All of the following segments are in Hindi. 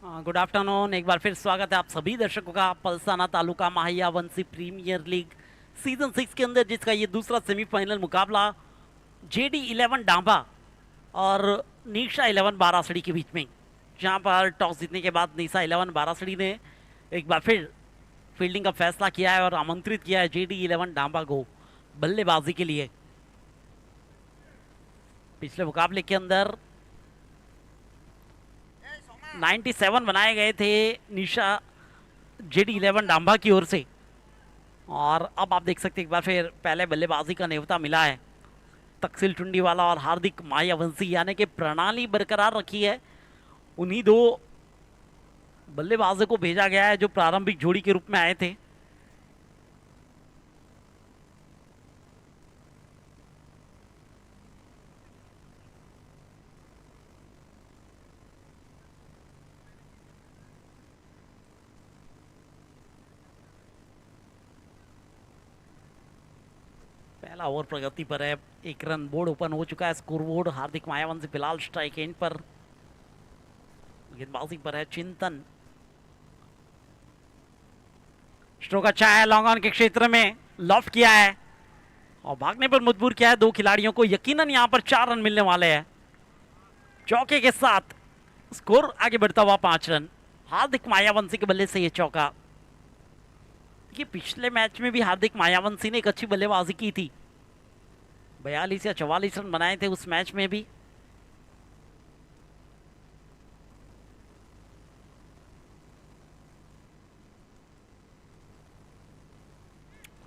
Good afternoon. एक बार फिर स्वागत है आप सभी दर्शकों का Palsana taluka Mahayavanshi premier league season 6 के अंदर, जिसका ये दूसरा सेमीफाइनल मुकाबला JD11 डांबा और निशा 11 बारासड़ी के बीच में, जहां पर टॉस जीतने के बाद निशा 11 बारासड़ी ने एक बार फिर फील्डिंग का फैसला किया है और आमंत्रित किया है JD11 डांबा को बल्लेबाजी के लिए। पिछले मुकाबले के अंदर 97 बनाए गए थे निशा JD11 डांबा की ओर से, और अब आप देख सकते हैं एक बार फिर पहले बल्लेबाजी का न्योता मिला है तकसील टुंडीवाला और हार्दिक मायावंशी, यानी कि प्रणाली बरकरार रखी है। उन्हीं दो बल्लेबाजों को भेजा गया है जो प्रारंभिक जोड़ी के रूप में आए थे। पहला ओवर प्रगति पर है, एक रन बोर्ड ओपन हो चुका है। स्कोर बोर्ड हार्दिक मायावंशी फिलहाल स्ट्राइक एंड पर, गेंदबाजी पर है चिंतन। स्ट्रोक अच्छा है, लॉन्ग ऑन के क्षेत्र में लॉफ्ट किया है और भागने पर मजबूर किया है दो खिलाड़ियों को। यकीनन यहां पर 4 रन मिलने वाले हैं। चौके के साथ स्कोर आगे बढ़ता हुआ 5 रन। हार्दिक मायावंशी के बल्ले से ये चौका। ये पिछले मैच में भी हार्दिक मायावंशी ने एक अच्छी बल्लेबाजी की थी, 42 या 44 रन बनाए थे उस मैच में भी।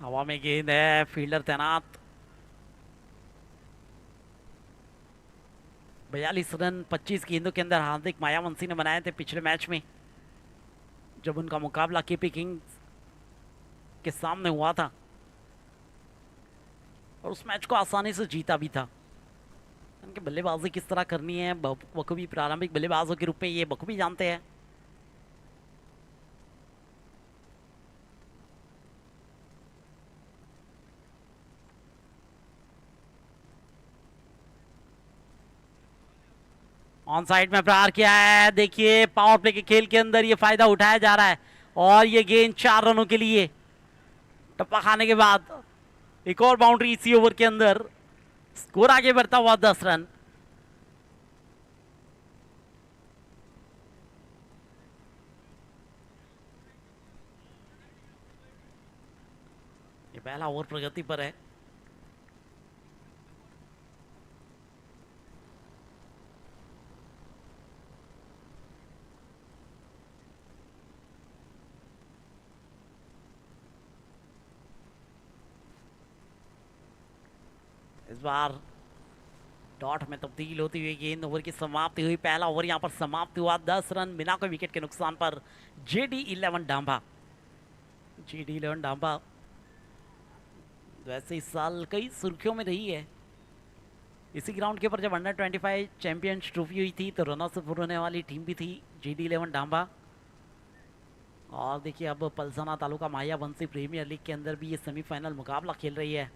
हवा में गेंद है, फील्डर तैनात। 42 रन 25 गेंदों के अंदर हार्दिक मायावंशी ने बनाए थे पिछले मैच में, जब उनका मुकाबला केपी किंग्स के सामने हुआ था, और उस मैच को आसानी से जीता भी था। उनकी बल्लेबाजी किस तरह करनी है बखूबी प्रारंभिक बल्लेबाजों के रूप में ये बखूबी जानते हैं। ऑन साइड में प्रहार किया है। देखिए पावर प्ले के खेल के अंदर ये फायदा उठाया जा रहा है और ये गेंद 4 रनों के लिए। टप्पा खाने के बाद एक और बाउंड्री इसी ओवर के अंदर। स्कोर आगे बढ़ता हुआ 10 रन। ये पहला ओवर प्रगति पर है। इस बार डॉट में तब्दील होती हुई गेंद, ओवर की समाप्ति हुई। पहला ओवर यहां पर समाप्त हुआ 10 रन बिना कोई विकेट के नुकसान पर। JD11 डांबा वैसे इस साल कई सुर्खियों में रही है। इसी ग्राउंड के ऊपर जब अंडर 25 चैंपियंस ट्रॉफी हुई थी तो रनर से होने वाली टीम भी थी JD11 डांबा। और देखिए अब पलसाना तालुका मायावंशी प्रीमियर लीग के अंदर भी ये सेमीफाइनल मुकाबला खेल रही है।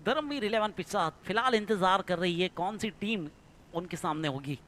धर्मवीर 11 पिछा फिलहाल इंतजार कर रही है कौन सी टीम उनके सामने होगी।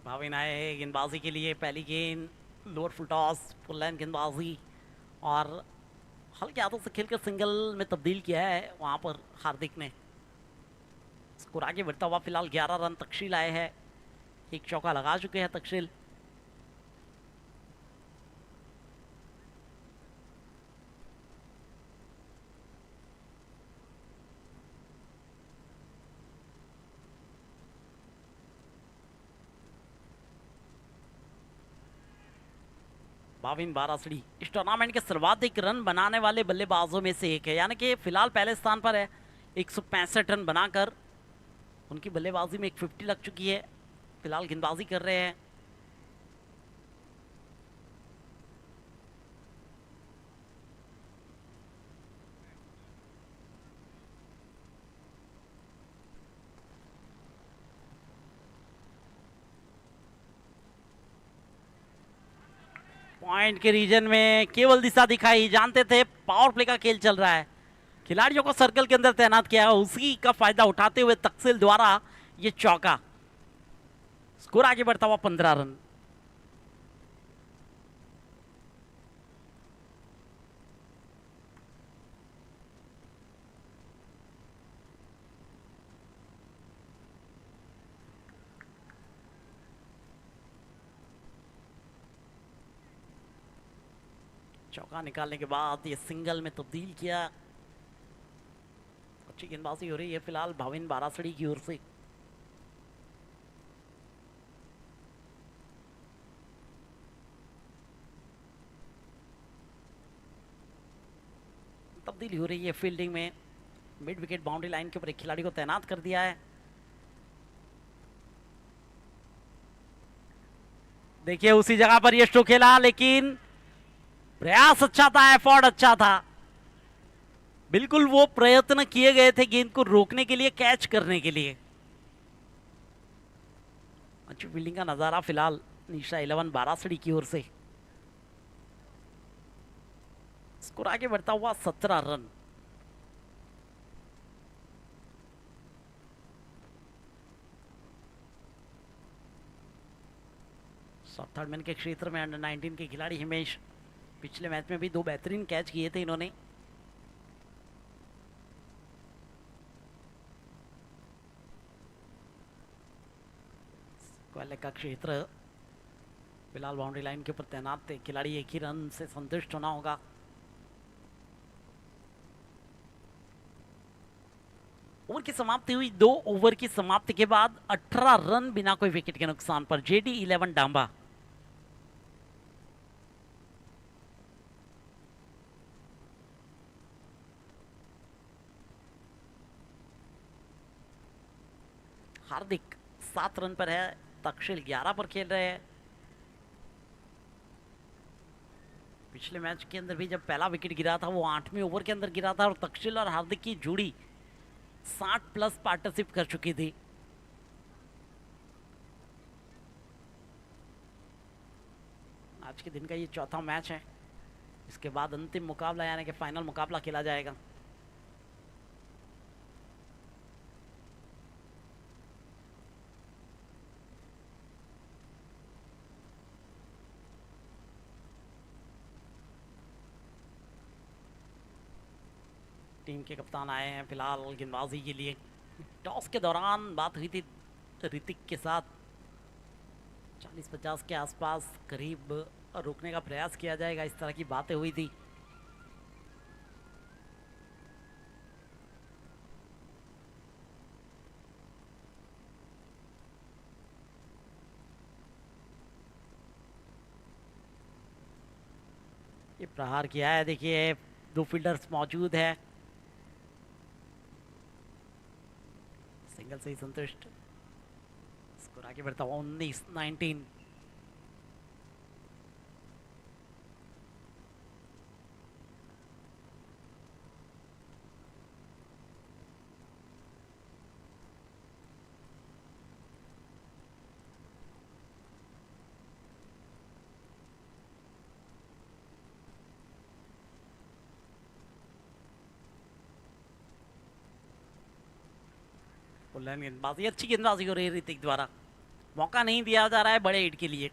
भाविन आए हैं गेंदबाजी के लिए। पहली गेंद lower full toss, full line गेंदबाजी और हल्के हाथों से खेलकर सिंगल में तब्दील किया है वहां पर हार्दिक ने। स्कोर आगे बढ़ता हुआ फिलहाल 11 रन तक्षशिल आए हैं। एक चौका लगा चुके हैं तक्षशिल। भाविन बारासड़ी इस टूर्नामेंट के सर्वाधिक रन बनाने वाले बल्लेबाजों में से एक है, यानी कि फिलहाल पहले स्थान पर है 165 रन बनाकर। उनकी बल्लेबाजी में एक 50 लग चुकी है। फिलहाल गेंदबाजी कर रहे हैं। पॉइंट के रीजन में केवल दिशा दिखाई, जानते थे पावर प्ले का खेल चल रहा है, खिलाड़ियों को सर्कल के अंदर तैनात किया है, उसी का फायदा उठाते हुए तकसील द्वारा ये चौका, स्कोर आगे बढ़ता हुआ 15 रन। चौका निकालने के बाद ये सिंगल में तब्दील किया। अच्छी गेंदबाजी हो रही है फिलहाल भाविन बारासड़ी की ओर से। तब्दीली हो रही है फील्डिंग में, मिड विकेट बाउंड्री लाइन के ऊपर एक खिलाड़ी को तैनात कर दिया है। देखिए उसी जगह पर ये स्ट्रोक खेला, लेकिन प्रयास अच्छा था, एफर्ट अच्छा था, बिल्कुल वो प्रयत्न किए गए थे गेंद को रोकने के लिए, कैच करने के लिए। अच्छी फील्डिंग का नजारा फिलहाल निशा 11 बारासड़ी की ओर से। स्कोर आगे बढ़ता हुआ 17 रन। साउथ थर्ड मैन के क्षेत्र में अंडर 19 के खिलाड़ी हिमेश, पिछले मैच में भी 2 बेहतरीन कैच किए थे इन्होंने। कोयले का क्षेत्र फिलहाल बाउंड्री लाइन के ऊपर तैनात थे खिलाड़ी, एक ही रन से संतुष्ट होना होगा। ओवर की समाप्ति हुई, 2 ओवर की समाप्ति के बाद 18 रन बिना कोई विकेट के नुकसान पर जेडी 11 डांबा। हार्दिक 7 रन पर है, तक्षशिल 11 पर खेल रहे हैं। पिछले मैच के अंदर भी जब पहला विकेट गिरा था वो 8वें ओवर के अंदर गिरा था और तक्षशिल और हार्दिक की जोड़ी 60+ पार्टनरशिप कर चुकी थी। आज के दिन का ये चौथा मैच है, इसके बाद अंतिम मुकाबला यानी कि फाइनल मुकाबला खेला जाएगा। टीम के कप्तान आए हैं फिलहाल गेंदबाजी के लिए। टॉस के दौरान बात हुई थी ऋतिक के साथ, 40-50 के आसपास करीब रोकने का प्रयास किया जाएगा, इस तरह की बातें हुई थी। ये प्रहार किया है, देखिए 2 फील्डर्स मौजूद है, सिंगल से ही संतुष्ट। स्कोर आगे बढ़ता हुआ 19-19। गेंदबाजी, अच्छी गेंदबाजी हो रही है ऋतिक द्वारा, मौका नहीं दिया जा रहा है बड़े हिट के लिए।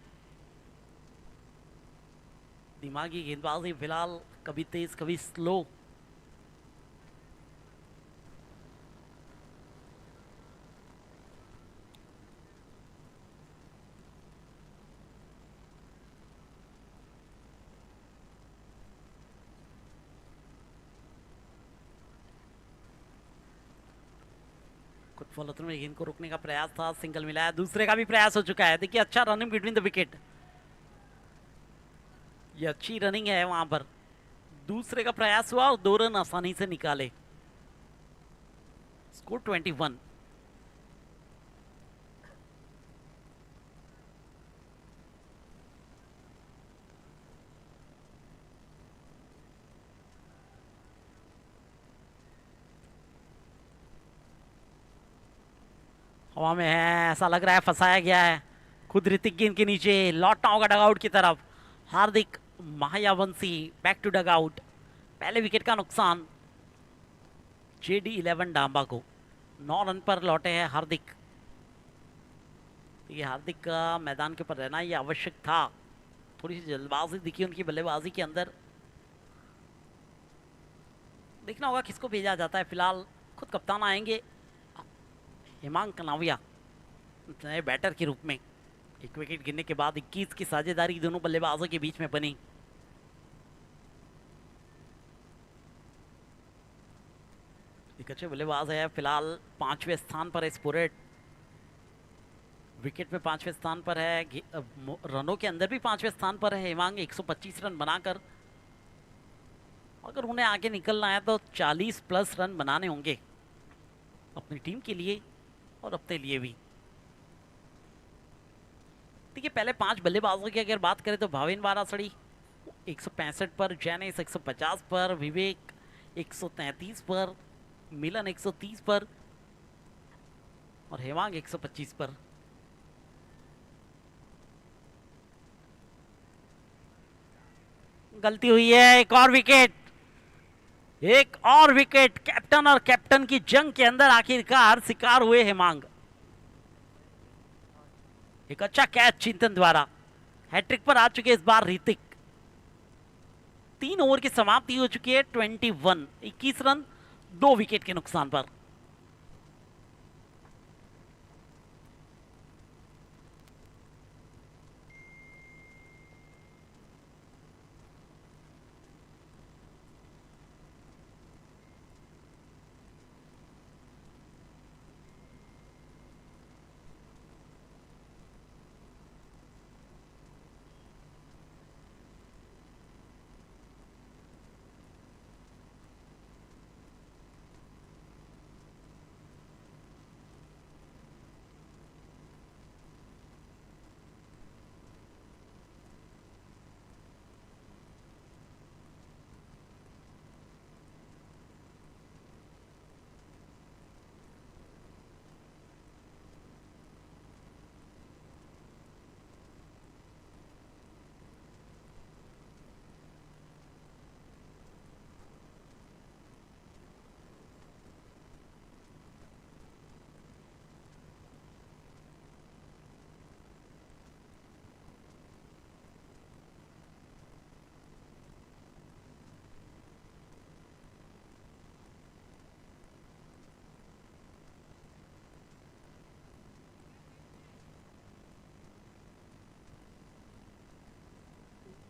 दिमागी गेंदबाजी फिलहाल, कभी तेज कभी स्लो। फॉलोथ्रू में गेंद को रोकने का प्रयास था, सिंगल मिलाया, दूसरे का भी प्रयास हो चुका है। देखिए अच्छा रनिंग बिटवीन द विकेट, ये अच्छी रनिंग है वहां पर। दूसरे का प्रयास हुआ और 2 रन आसानी से निकाले। स्कोर 21। हवा में है, ऐसा लग रहा है फंसाया गया है। खुद ऋतिक गेंद के नीचे, लौटना होगा डगआउट की तरफ। हार्दिक महायावंशी बैक टू डग आउट। पहले विकेट का नुकसान JD11 डांबा को। 9 रन पर लौटे हैं हार्दिक। ये हार्दिक का मैदान के ऊपर रहना ये आवश्यक था। थोड़ी सी जल्दबाजी दिखी उनकी बल्लेबाजी के अंदर। देखना होगा किसको भेजा जाता है। फिलहाल खुद कप्तान आएंगे, हेमांग कनाविया नए बैटर के रूप में। एक विकेट गिरने के बाद 21 की साझेदारी दोनों बल्लेबाजों के बीच में बनी। एक अच्छे बल्लेबाज है, फिलहाल 5वें स्थान पर है स्पुरेट। विकेट में 5वें स्थान पर है, रनों के अंदर भी 5वें स्थान पर है हेमांग 125 रन बनाकर। अगर उन्हें आगे निकलना है तो 40 प्लस रन बनाने होंगे अपनी टीम के लिए और अपने लिए भी। देखिए पहले 5 बल्लेबाजों की अगर बात करें तो भाविन वारासड़ी 165 पर, जैनिस 150 पर, विवेक 133 पर, मिलन 130 पर और हेमांग 125 पर। गलती हुई है, एक और विकेट, एक और विकेट। कैप्टन और कैप्टन की जंग के अंदर आखिरकार शिकार हुए हेमांग। एक अच्छा कैच चिंतन द्वारा। हैट्रिक पर आ चुके इस बार ऋतिक। 3 ओवर की समाप्ति हो चुकी है। 21 रन 2 विकेट के नुकसान पर।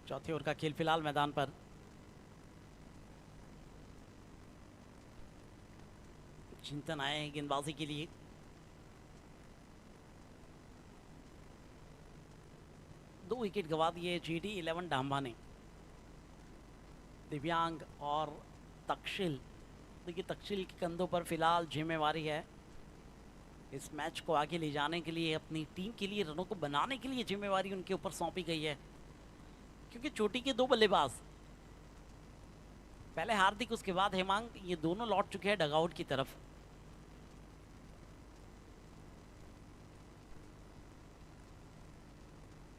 चौथे ओवर का खेल फिलहाल मैदान पर। चिंतन आए हैं गेंदबाजी के लिए। दो विकेट गंवा दिए JD11 डांबा ने। दिव्यांग और तक्षशिल, देखिए तक्षशिल के कंधों पर फिलहाल जिम्मेवारी है इस मैच को आगे ले जाने के लिए। अपनी टीम के लिए रनों को बनाने के लिए जिम्मेवारी उनके ऊपर सौंपी गई है, क्योंकि चोटी के 2 बल्लेबाज, पहले हार्दिक उसके बाद हेमांग, ये दोनों लौट चुके हैं डगआउट की तरफ।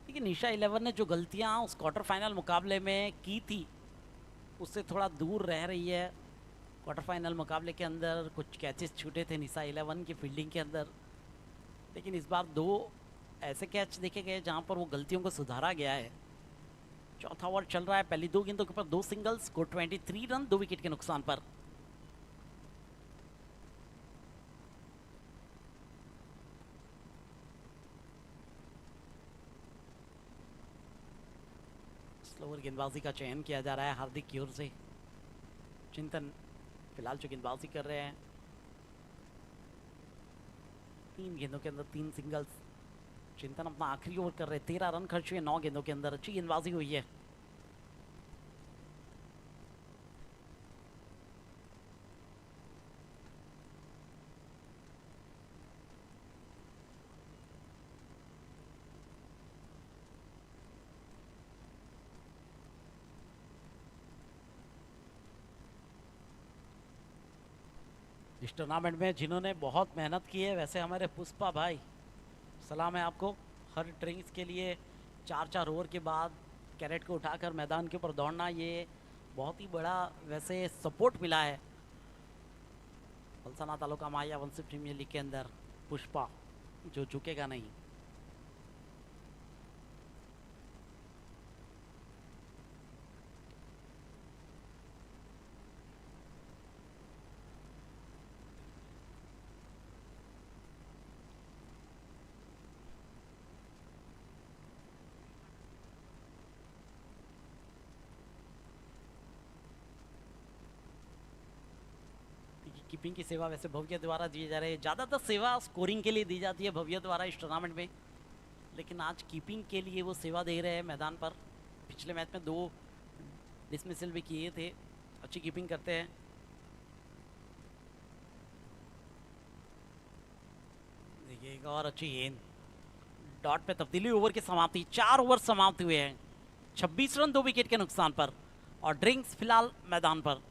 देखिए निशा 11 ने जो गलतियां उस क्वार्टर फाइनल मुकाबले में की थी उससे थोड़ा दूर रह रही है। क्वार्टर फाइनल मुकाबले के अंदर कुछ कैचेस छूटे थे निशा 11 की फील्डिंग के अंदर, लेकिन इस बार 2 ऐसे कैच देखे गए जहां पर वो गलतियों को सुधारा गया है। चौथा ओवर चल रहा है, पहली 2 गेंदों के ऊपर 2 सिंगल्स, स्कोर 23 रन 2 विकेट के नुकसान पर। स्लोअर गेंदबाजी का चयन किया जा रहा है हार्दिक की ओर से। चिंतन फिलहाल जो गेंदबाजी कर रहे हैं, 3 गेंदों के अंदर 3 सिंगल्स। चिंतन अपना आखिरी ओवर कर रहे हैं, 13 रन खर्च हुए 9 गेंदों के अंदर। अच्छी गेंदबाजी हुई है। इस टूर्नामेंट में जिन्होंने बहुत मेहनत की है, वैसे हमारे पुष्पा भाई, सलाम है आपको। हर ड्रिंक्स के लिए 4-4 ओवर के बाद कैरेट को उठाकर मैदान के ऊपर दौड़ना, ये बहुत ही बड़ा वैसे सपोर्ट मिला है पलसाना तालुका माया वंशी प्रीमियर लीग के अंदर। पुष्पा जो झुकेगा नहीं। कीपिंग की सेवा वैसे भव्य द्वारा दी जा रही है। ज़्यादातर सेवा स्कोरिंग के लिए दी जाती है भव्य द्वारा इस टूर्नामेंट में, लेकिन आज कीपिंग के लिए वो सेवा दे रहे हैं मैदान पर। पिछले मैच में 2 डिसमिसल भी किए थे। अच्छी कीपिंग करते हैं। देखिए एक और अच्छी गेंद, डॉट पे तब्दीली, ओवर की समाप्ति। 4 ओवर समाप्त हुए हैं, 26 रन 2 विकेट के नुकसान पर, और ड्रिंक्स फिलहाल मैदान पर।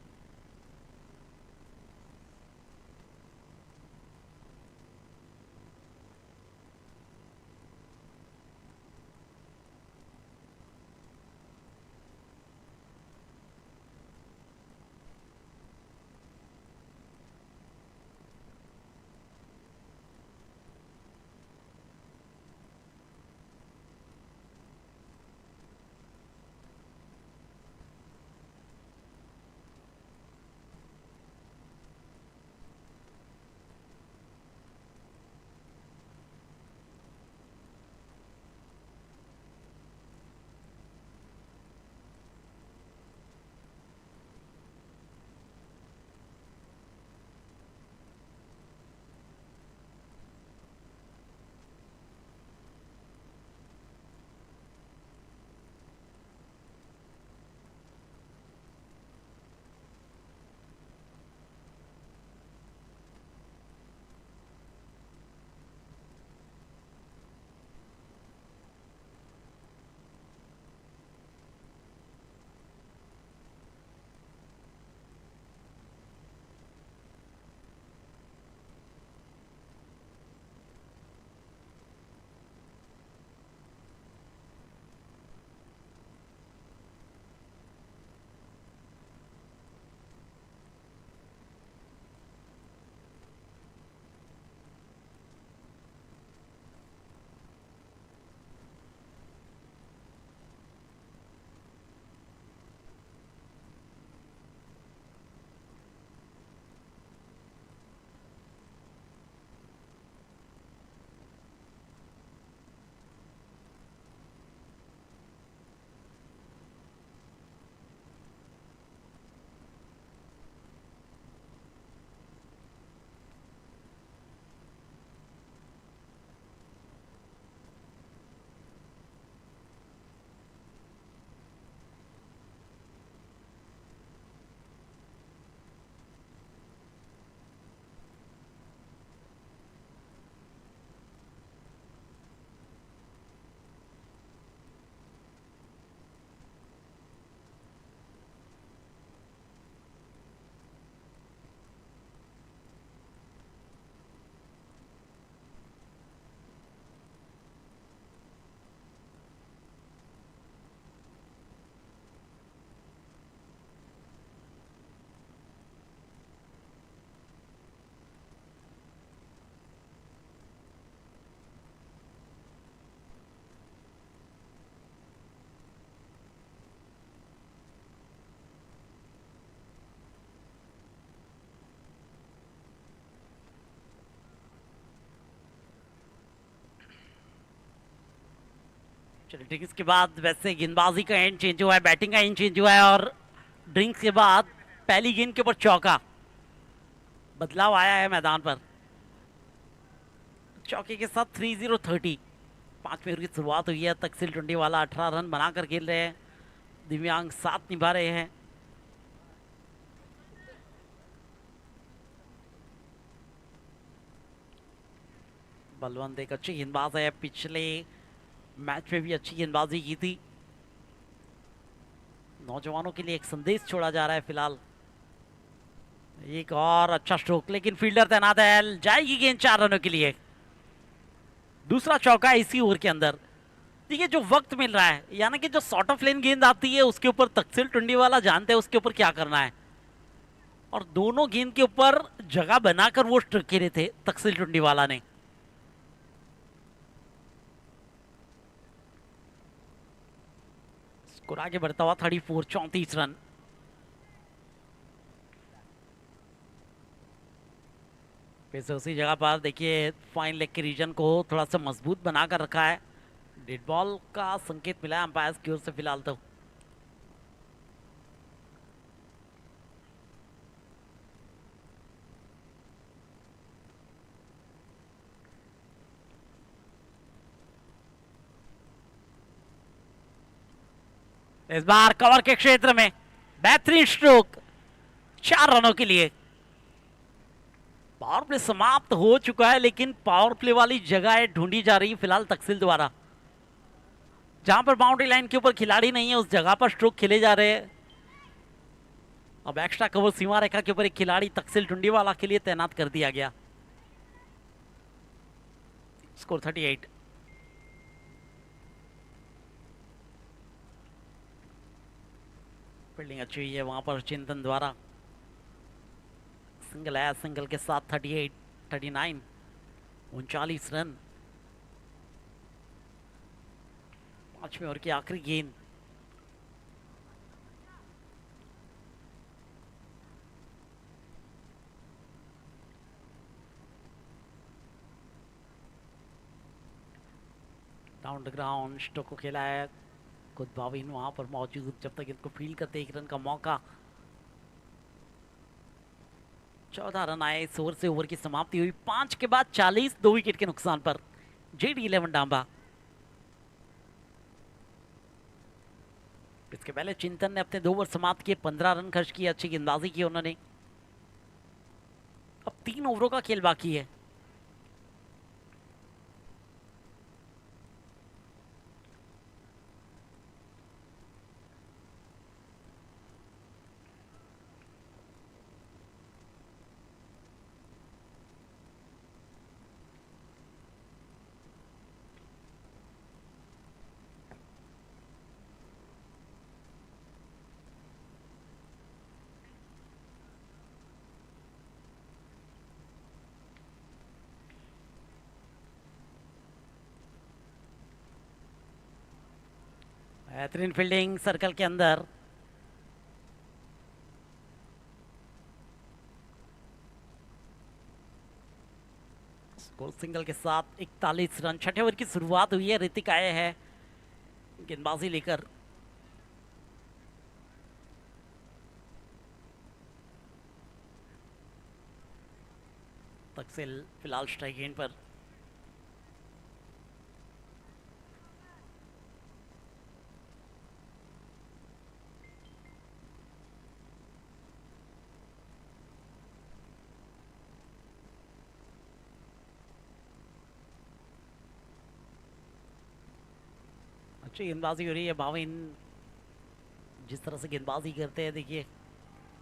चलो ड्रिंक्स के बाद वैसे गेंदबाजी का एंड चेंज हुआ है, बैटिंग का एंड चेंज हुआ है, और ड्रिंक्स के बाद पहली गेंद के ऊपर चौका, बदलाव आया है मैदान पर। चौके के साथ 3-0-30, 5 ओवर की शुरुआत हुई है। तकसील टुंडी वाला 18 रन बनाकर खेल रहे हैं, दिव्यांग 7 निभा रहे हैं। बलवंत एक अच्छी गेंदबाज है, पिछले मैच में भी अच्छी गेंदबाजी की थी। नौजवानों के लिए एक संदेश छोड़ा जा रहा है फिलहाल। एक और अच्छा स्ट्रोक, लेकिन फील्डर तैनात है, जाएगी गेंद 4 रनों के लिए। दूसरा चौका इसी ओवर के अंदर। देखिए जो वक्त मिल रहा है, यानी कि जो शॉर्ट ऑफ लेन गेंद आती है उसके ऊपर तकसील टुंडीवाला जानते हैं उसके ऊपर क्या करना है, और दोनों गेंद के ऊपर जगह बनाकर वो स्ट्रोक खेले थे तकसील टुंडीवाला ने। स्कोर आगे बढ़ता हुआ 34, 34 रन। फिर से उसी जगह पर देखिए फाइन लेग के रीजन को थोड़ा सा मजबूत बनाकर रखा है। डेड बॉल का संकेत मिला है अंपायर की ओर से फिलहाल तो। इस बार कवर के क्षेत्र में बेहतरीन स्ट्रोक, 4 रनों के लिए। पावर प्ले समाप्त हो चुका है, लेकिन पावर प्ले वाली जगह ढूंढी जा रही है फिलहाल तकसील द्वारा। जहां पर बाउंड्री लाइन के ऊपर खिलाड़ी नहीं है उस जगह पर स्ट्रोक खेले जा रहे हैं। अब एक्स्ट्रा कवर सीमा रेखा के ऊपर एक खिलाड़ी तकसील टुंडीवाला के लिए तैनात कर दिया गया। स्कोर 38। फील्डिंग अच्छी हुई है वहां पर चिंतन द्वारा। सिंगल है, सिंगल के साथ 38, 39, 39 रन। 5वें ओवर की आखिरी गेंद। डाउन द ग्राउंड स्टोक को खेला है, खुद भाविन वहां पर मौजूद, जब तक इनको फील्ड करते 1 रन का मौका। 14 रन आए इस ओवर से। ओवर की समाप्ति हुई 5 के बाद 40, 2 विकेट के नुकसान पर। JD11 डांबा। इसके पहले चिंतन ने अपने 2 ओवर समाप्त किए, 15 रन खर्च किए, अच्छी गेंदबाजी की उन्होंने। अब 3 ओवरों का खेल बाकी है। बेहतरीन फील्डिंग सर्कल के अंदर। स्कोर सिंगल के साथ 41 रन। 6ठे ओवर की शुरुआत हुई है, ऋतिक आए हैं गेंदबाजी लेकर। तकसील फिलहाल स्ट्राइक गेंद पर। अच्छी गेंदबाजी हो रही है, भाविन जिस तरह से गेंदबाजी करते हैं देखिए,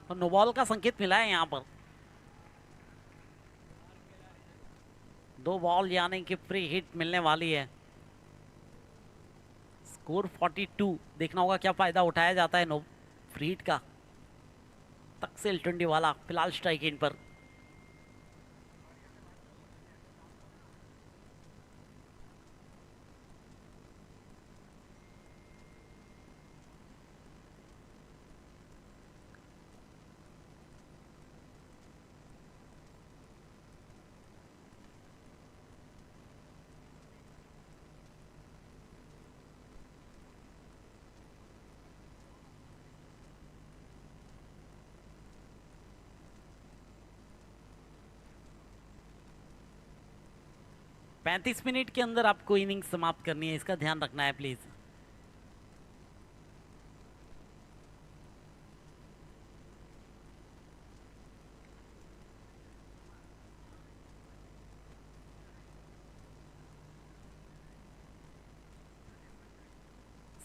और नो बॉल का संकेत मिला है यहाँ पर। 2 बॉल यानी कि फ्री हिट मिलने वाली है। स्कोर 42। देखना होगा क्या फायदा उठाया जाता है नो फ्री हिट का। तकसील टुंडीवाला फिलहाल स्ट्राइक इन पर। पैंतीस मिनट के अंदर आपको इनिंग समाप्त करनी है, इसका ध्यान रखना है प्लीज।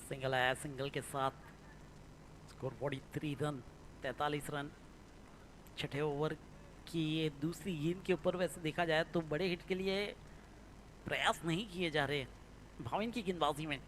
सिंगल आया, सिंगल के साथ स्कोर 43 रन, 43 रन। 6ठे ओवर की ये दूसरी गेंद के ऊपर वैसे देखा जाए तो बड़े हिट के लिए प्रयास नहीं किए जा रहे भाविन की गेंदबाजी में।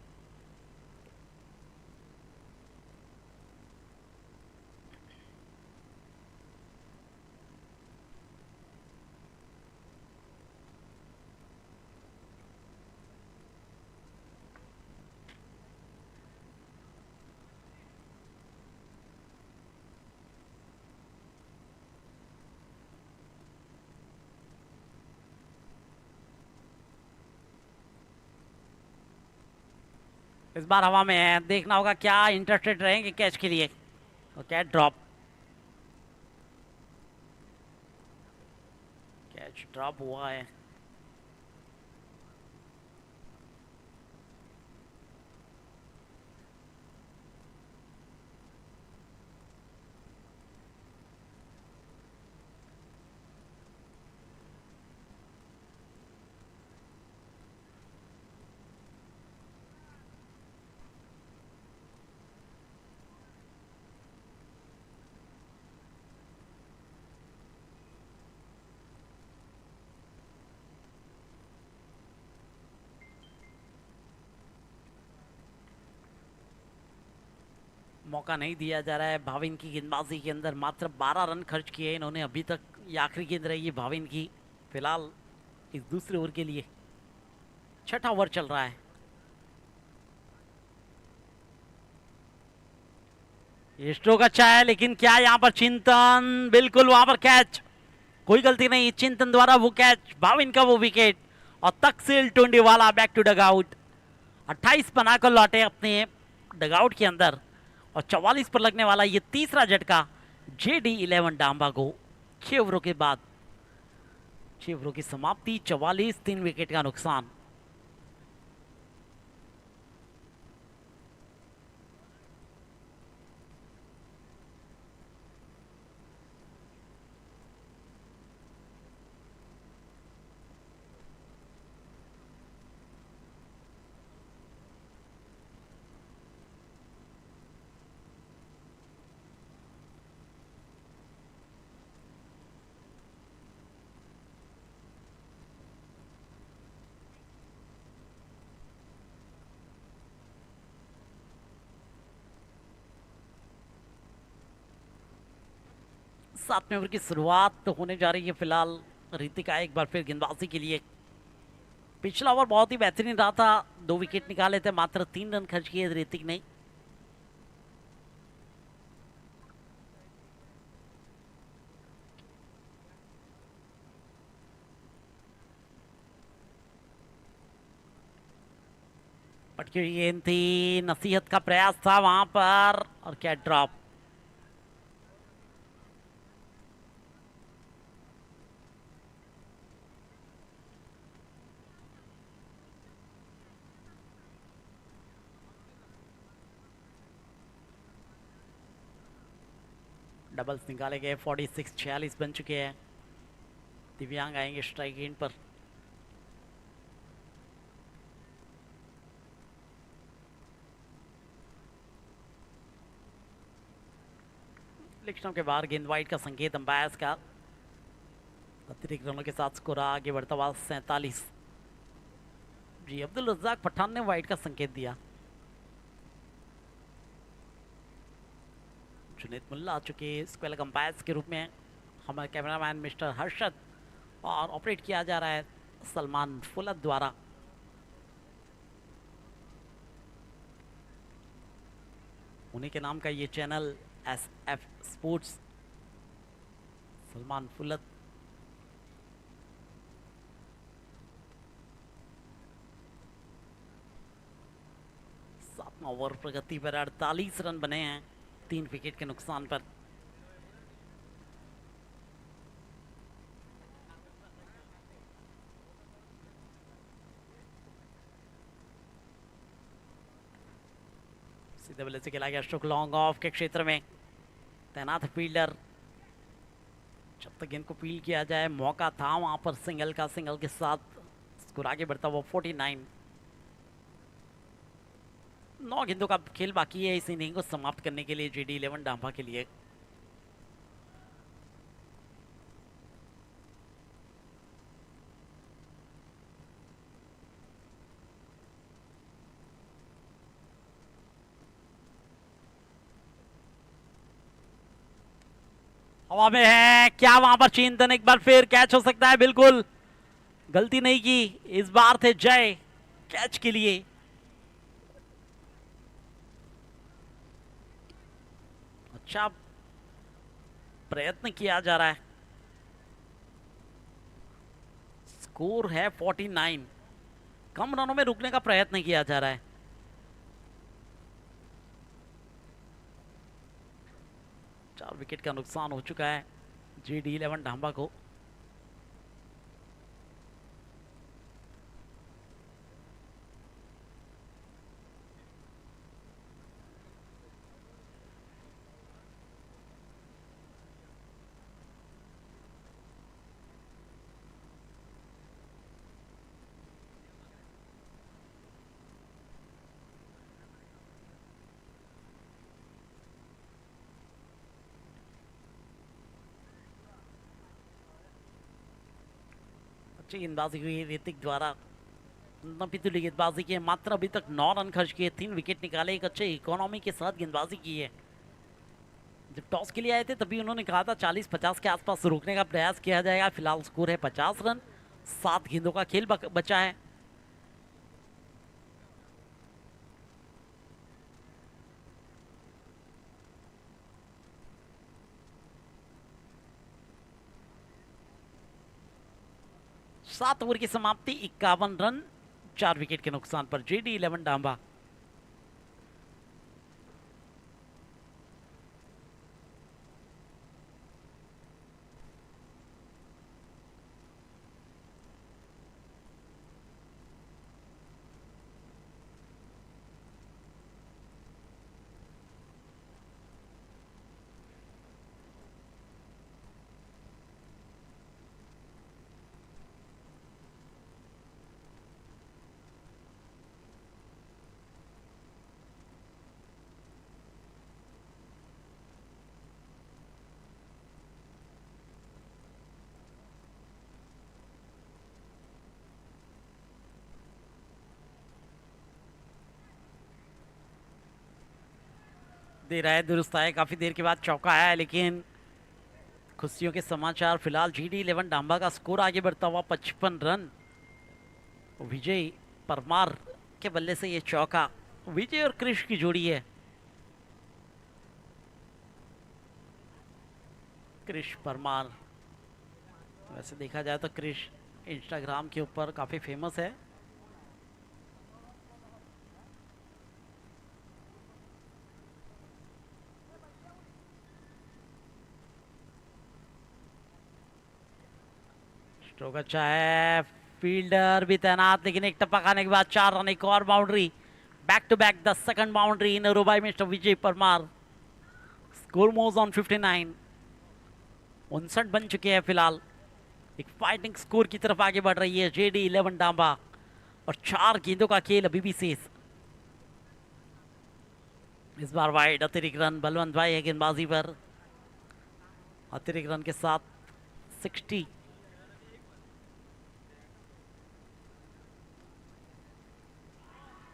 इस बार हवा में है, देखना होगा क्या इंटरेस्टेड रहेंगे कैच के लिए। और कैच ड्रॉप, कैच ड्रॉप हुआ है। मौका नहीं दिया जा रहा है भाविन की गेंदबाजी के अंदर। मात्र 12 रन खर्च किए इन्होंने अभी तक। ये आखिरी गेंद रहेगी भाविन की फिलहाल इस दूसरे ओवर के लिए। छठा ओवर चल रहा है। ये स्ट्रोक अच्छा है, लेकिन क्या यहाँ पर चिंतन, बिल्कुल वहां पर कैच, कोई गलती नहीं चिंतन द्वारा वो कैच, भाविन का वो विकेट। और तकसील टूंडीवाला बैक टू डगआउट। 28 बनाकर लौटे अपने डगआउट के अंदर। और 44 पर लगने वाला ये तीसरा झटका JD11 डांबा को 6 ओवरों के बाद। 6 ओवरों की समाप्ति, 44, 3 विकेट का नुकसान। सातवें ओवर की शुरुआत तो होने जा रही है फिलहाल। ऋतिका एक बार फिर गेंदबाजी के लिए। पिछला ओवर बहुत ही बेहतरीन रहा था, 2 विकेट निकाले थे, मात्र 3 रन खर्च किए ऋतिक ने। पटकी हुई गेंद थी, नसीहत का प्रयास था वहां पर, और क्या ड्रॉप। डबल्स निकाले गए, 46 46 बन चुके हैं। दिव्यांग आएंगे स्ट्राइक एंड पर। लिक्ष्णम के बाहर गेंद वाइड का संकेत अंपायर का। अतिरिक्त रनों के साथ स्कोर आगे बढ़ता हुआ 47। जी, अब्दुल रज्जाक पठान ने वाइड का संकेत दिया। जुनेद मुल्ला आ चुके स्क्वेल अंपायर्स के रूप में। हमारे कैमरामैन मिस्टर हर्षद, और ऑपरेट किया जा रहा है सलमान फुलत द्वारा। उन्हीं के नाम का ये चैनल SF स्पोर्ट्स। सलमान फुलत। सातवां ओवर प्रगति पर 48 रन बने हैं 3 विकेट के नुकसान पर। सीधे बल्ले से खेला गया स्ट्रोक लॉन्ग ऑफ के क्षेत्र में। तैनात फील्डर, जब तक गेंद को फील किया जाए, मौका था वहां पर सिंगल का। सिंगल के साथ स्कोर आगे बढ़ता हुआ 49। 9 गेंदों का खेल बाकी है इस इनिंग को समाप्त करने के लिए JD11 डांबा के लिए। हवा में है, क्या वहां पर चिंतन एक बार फिर कैच हो सकता है? बिल्कुल गलती नहीं की, इस बार थे जय कैच के लिए। अच्छा प्रयत्न किया जा रहा है। स्कोर है 49, कम रनों में रुकने का प्रयत्न किया जा रहा है। चार विकेट का नुकसान हो चुका है JD11 ढांबा को। अच्छी गेंदबाजी हुई ऋतिक द्वारा। पितुली गेंदबाजी की है, मात्र अभी तक 9 रन खर्च किए, 3 विकेट निकाले, एक अच्छे इकोनॉमी के साथ गेंदबाजी की है। जब टॉस के लिए आए थे तभी उन्होंने कहा था 40-50 के आसपास रोकने का प्रयास किया जाएगा। फिलहाल स्कोर है 50 रन, 7 गेंदों का खेल बचा है। सात ओवर की समाप्ति, 51 रन, 4 विकेट के नुकसान पर JD11 ढांबा। दे रहा है, दुरुस्त आया, काफी देर के बाद चौका आया है, लेकिन खुशियों के समाचार फिलहाल JD11 ढांबा का स्कोर आगे बढ़ता हुआ 55 रन। विजय परमार के बल्ले से ये चौका, विजय और क्रिश की जोड़ी है। क्रिश परमार, वैसे देखा जाए तो क्रिश इंस्टाग्राम के ऊपर काफी फेमस है। स्ट्रोक अच्छा है, फील्डर भी तैनात, लेकिन एक टप्पा खाने के बाद 4 रन, एक और boundary, back to back the second boundary in over by mister Vijay Parmar. Score moves on 59, 59 बन चुके हैं फिलहाल। एक फाइटिंग स्कोर की तरफ आगे बढ़ रही है JD11 ढांबा, और 4 गेंदों का खेल अभी भी शेष। इस बार वाइड, अतिरिक्त रन, बलवंत भाई है गेंदबाजी पर, अतिरिक्त रन के साथ 60।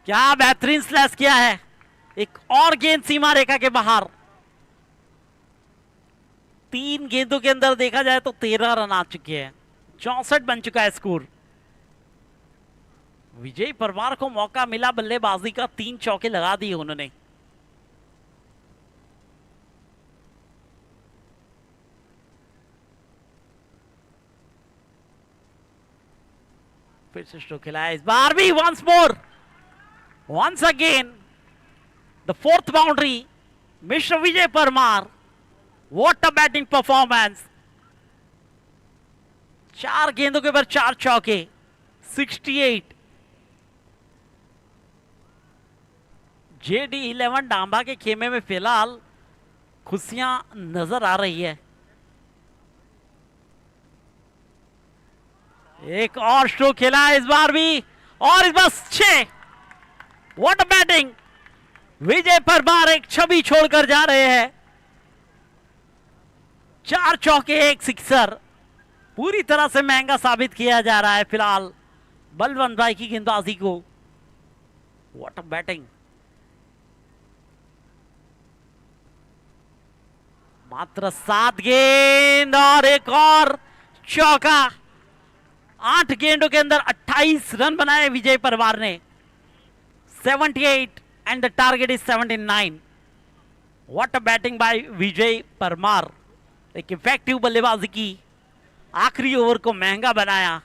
क्या बेहतरीन स्लैश किया है, एक और गेंद सीमा रेखा के बाहर। 3 गेंदों के अंदर देखा जाए तो 13 रन आ चुके हैं, 64 बन चुका है स्कोर। विजय परमार को मौका मिला बल्लेबाजी का, 3 चौके लगा दिए उन्होंने। फिर से स्ट्रोक खिलाया, इस बार भी once more, once again the 4th boundary, Mr. Vijay Parmar, what a batting performance। 4 गेंदों के ऊपर 4 चौके, 68। JD11 ढांबा के खेमे में फिलहाल खुशियां नजर आ रही है। एक और स्ट्रोक खेला इस बार भी, और इस बार 6। व्हाट अ बैटिंग, विजय परमार एक छवि छोड़कर जा रहे हैं। 4 चौके, 1 सिक्सर, पूरी तरह से महंगा साबित किया जा रहा है फिलहाल बलवंत भाई की गेंदबाजी को। व्हाट अ बैटिंग, मात्र 7 गेंद और एक और चौका। 8 गेंदों के अंदर 28 रन बनाए विजय परमार ने। 78 and the target is 79। What a batting by Vijay Parmar. एक इफेक्टिव बल्लेबाजी की, आखिरी ओवर को महंगा बनाया।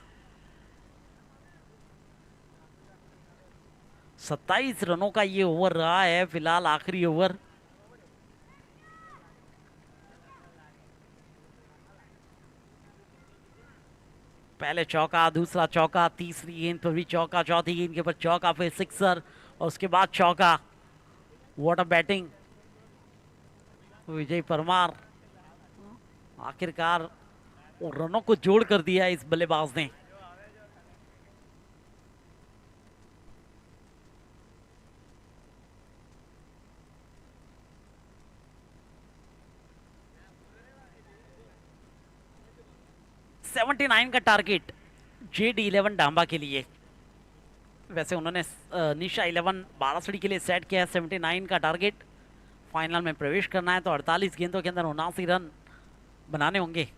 27 रनों का ये ओवर रहा है फिलहाल, आखिरी ओवर। पहले चौका, दूसरा चौका, तीसरी गेंद पर भी चौका, चौथी गेंद के ऊपर चौका, फिर सिक्सर और उसके बाद चौका। व्हाट अ बैटिंग विजय परमार। आखिरकार रनों को जोड़ कर दिया इस बल्लेबाज ने। $79 का टारगेट JD11 डांबा के लिए। वैसे उन्होंने निशा 11 बारासड़ी के लिए सेट किया है 79 का टारगेट। फाइनल में प्रवेश करना है तो 48 गेंदों के अंदर 79 रन बनाने होंगे।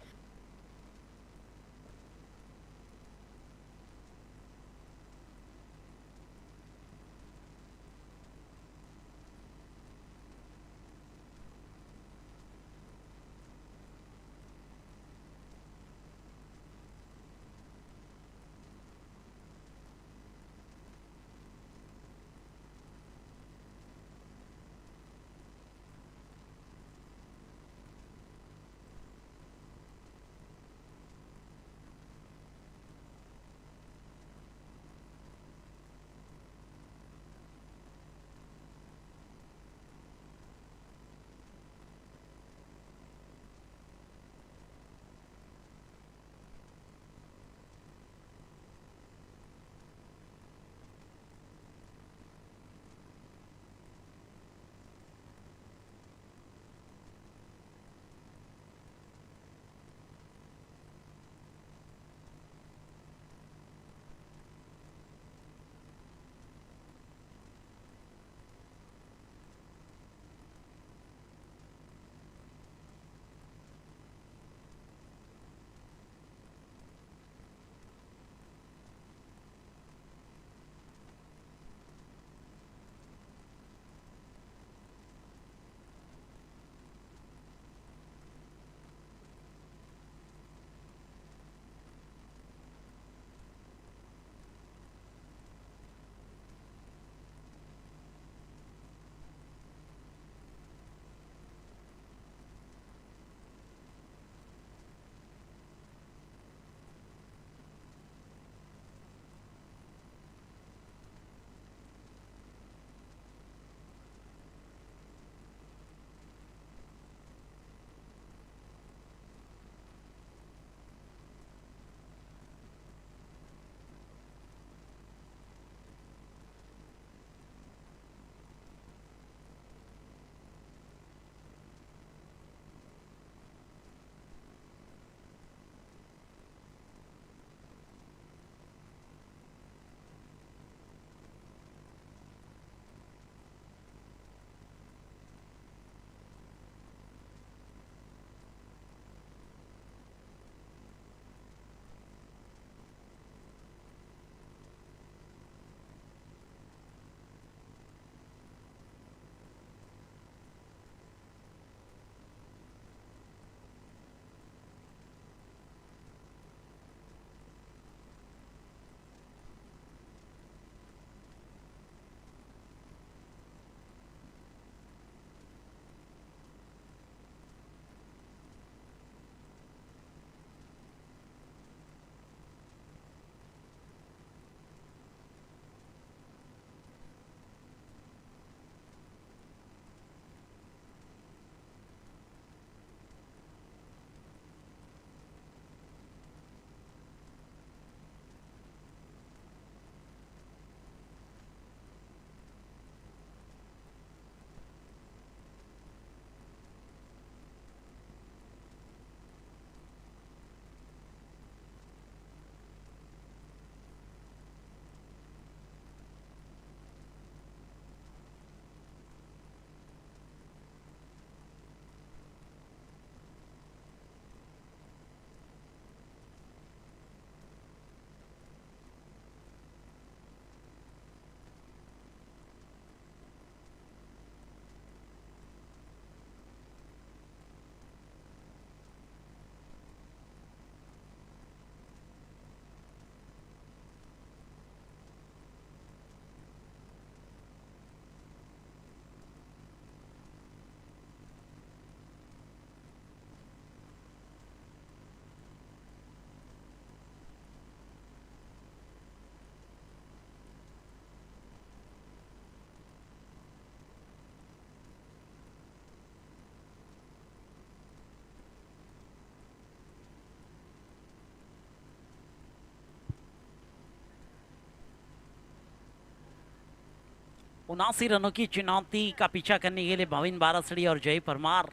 79 रनों की चुनौती का पीछा करने के लिए भाविन बारासड़ी और जय परमार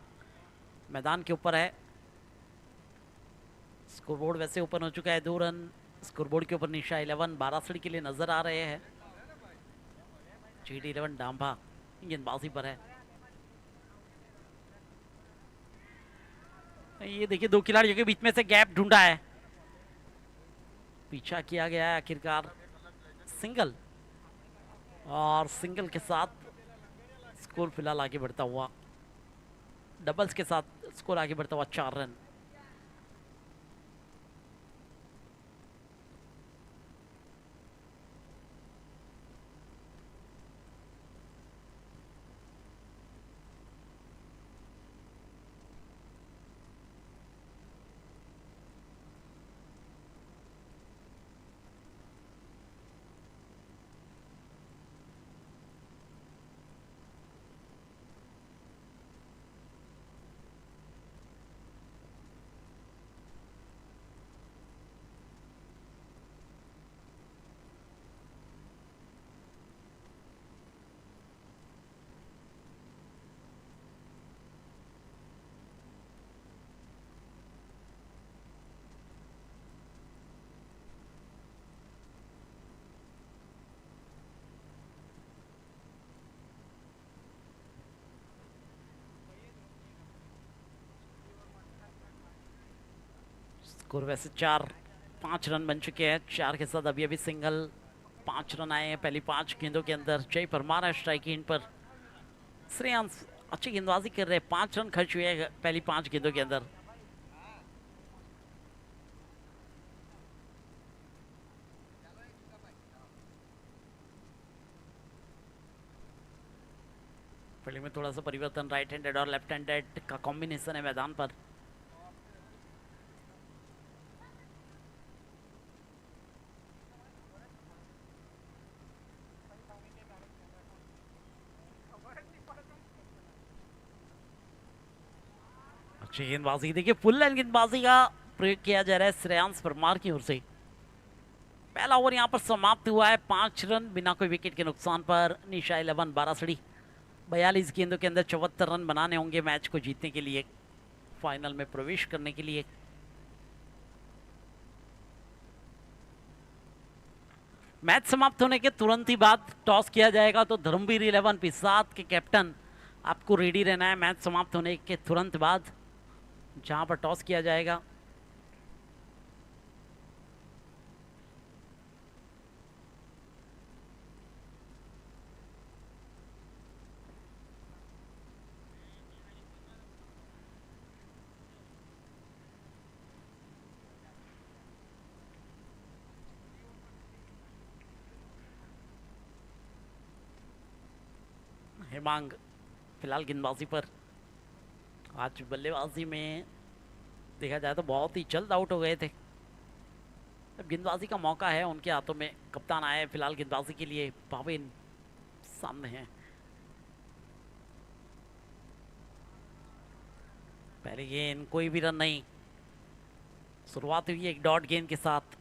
मैदान के ऊपर है। स्कोरबोर्ड वैसे ओपन हो चुका है, 2 रन स्कोरबोर्ड के ऊपर निशा 11 बारासड़ी के लिए नजर आ रहे हैं। GT11 डांभा गेंदबाजी पर है। ये देखिए 2 खिलाड़ियों के बीच में से गैप ढूंढा है, पीछा किया गया है, आखिरकार सिंगल, और सिंगल के साथ स्कोर फिलहाल आगे बढ़ता हुआ, डबल्स के साथ स्कोर आगे बढ़ता हुआ 4 रन। स्कोर वैसे 5 रन बन चुके हैं, 4 के साथ अभी अभी सिंगल, 5 रन आए हैं पहली 5 गेंदों के अंदर। जय परमार है स्ट्राइक इन पर, श्रेयांश अच्छी गेंदबाजी कर रहे हैं, 5 रन खर्च हुए हैं पहली 5 गेंदों के अंदर। फील्डिंग में थोड़ा सा परिवर्तन, राइट हैंडेड और लेफ्ट हैंडेड का कॉम्बिनेशन है मैदान पर। अच्छी गेंदबाजी, देखिए फुल लाइन गेंदबाजी का प्रयोग किया जा रहा है श्रेयांश परमार की ओर से। पहला ओवर यहां पर समाप्त हुआ है 5 रन बिना कोई विकेट के नुकसान पर। निशा 11 बारासड़ी 42 गेंदों के अंदर 74 रन बनाने होंगे मैच को जीतने के लिए, फाइनल में प्रवेश करने के लिए। मैच समाप्त होने के तुरंत ही बाद टॉस किया जाएगा, तो धर्मवीर 11 पिसाद के कैप्टन आपको रेडी रहना है मैच समाप्त होने के तुरंत बाद, जहां पर टॉस किया जाएगा। हेमांग फिलहाल गेंदबाजी पर, आज बल्लेबाजी में देखा जाए तो बहुत ही जल्द आउट हो गए थे। अब गेंदबाजी का मौका है उनके हाथों में, कप्तान आए फिलहाल गेंदबाजी के लिए, भाविन सामने हैं। पहले गेंद कोई भी रन नहीं, शुरुआत हुई एक डॉट गेंद के साथ।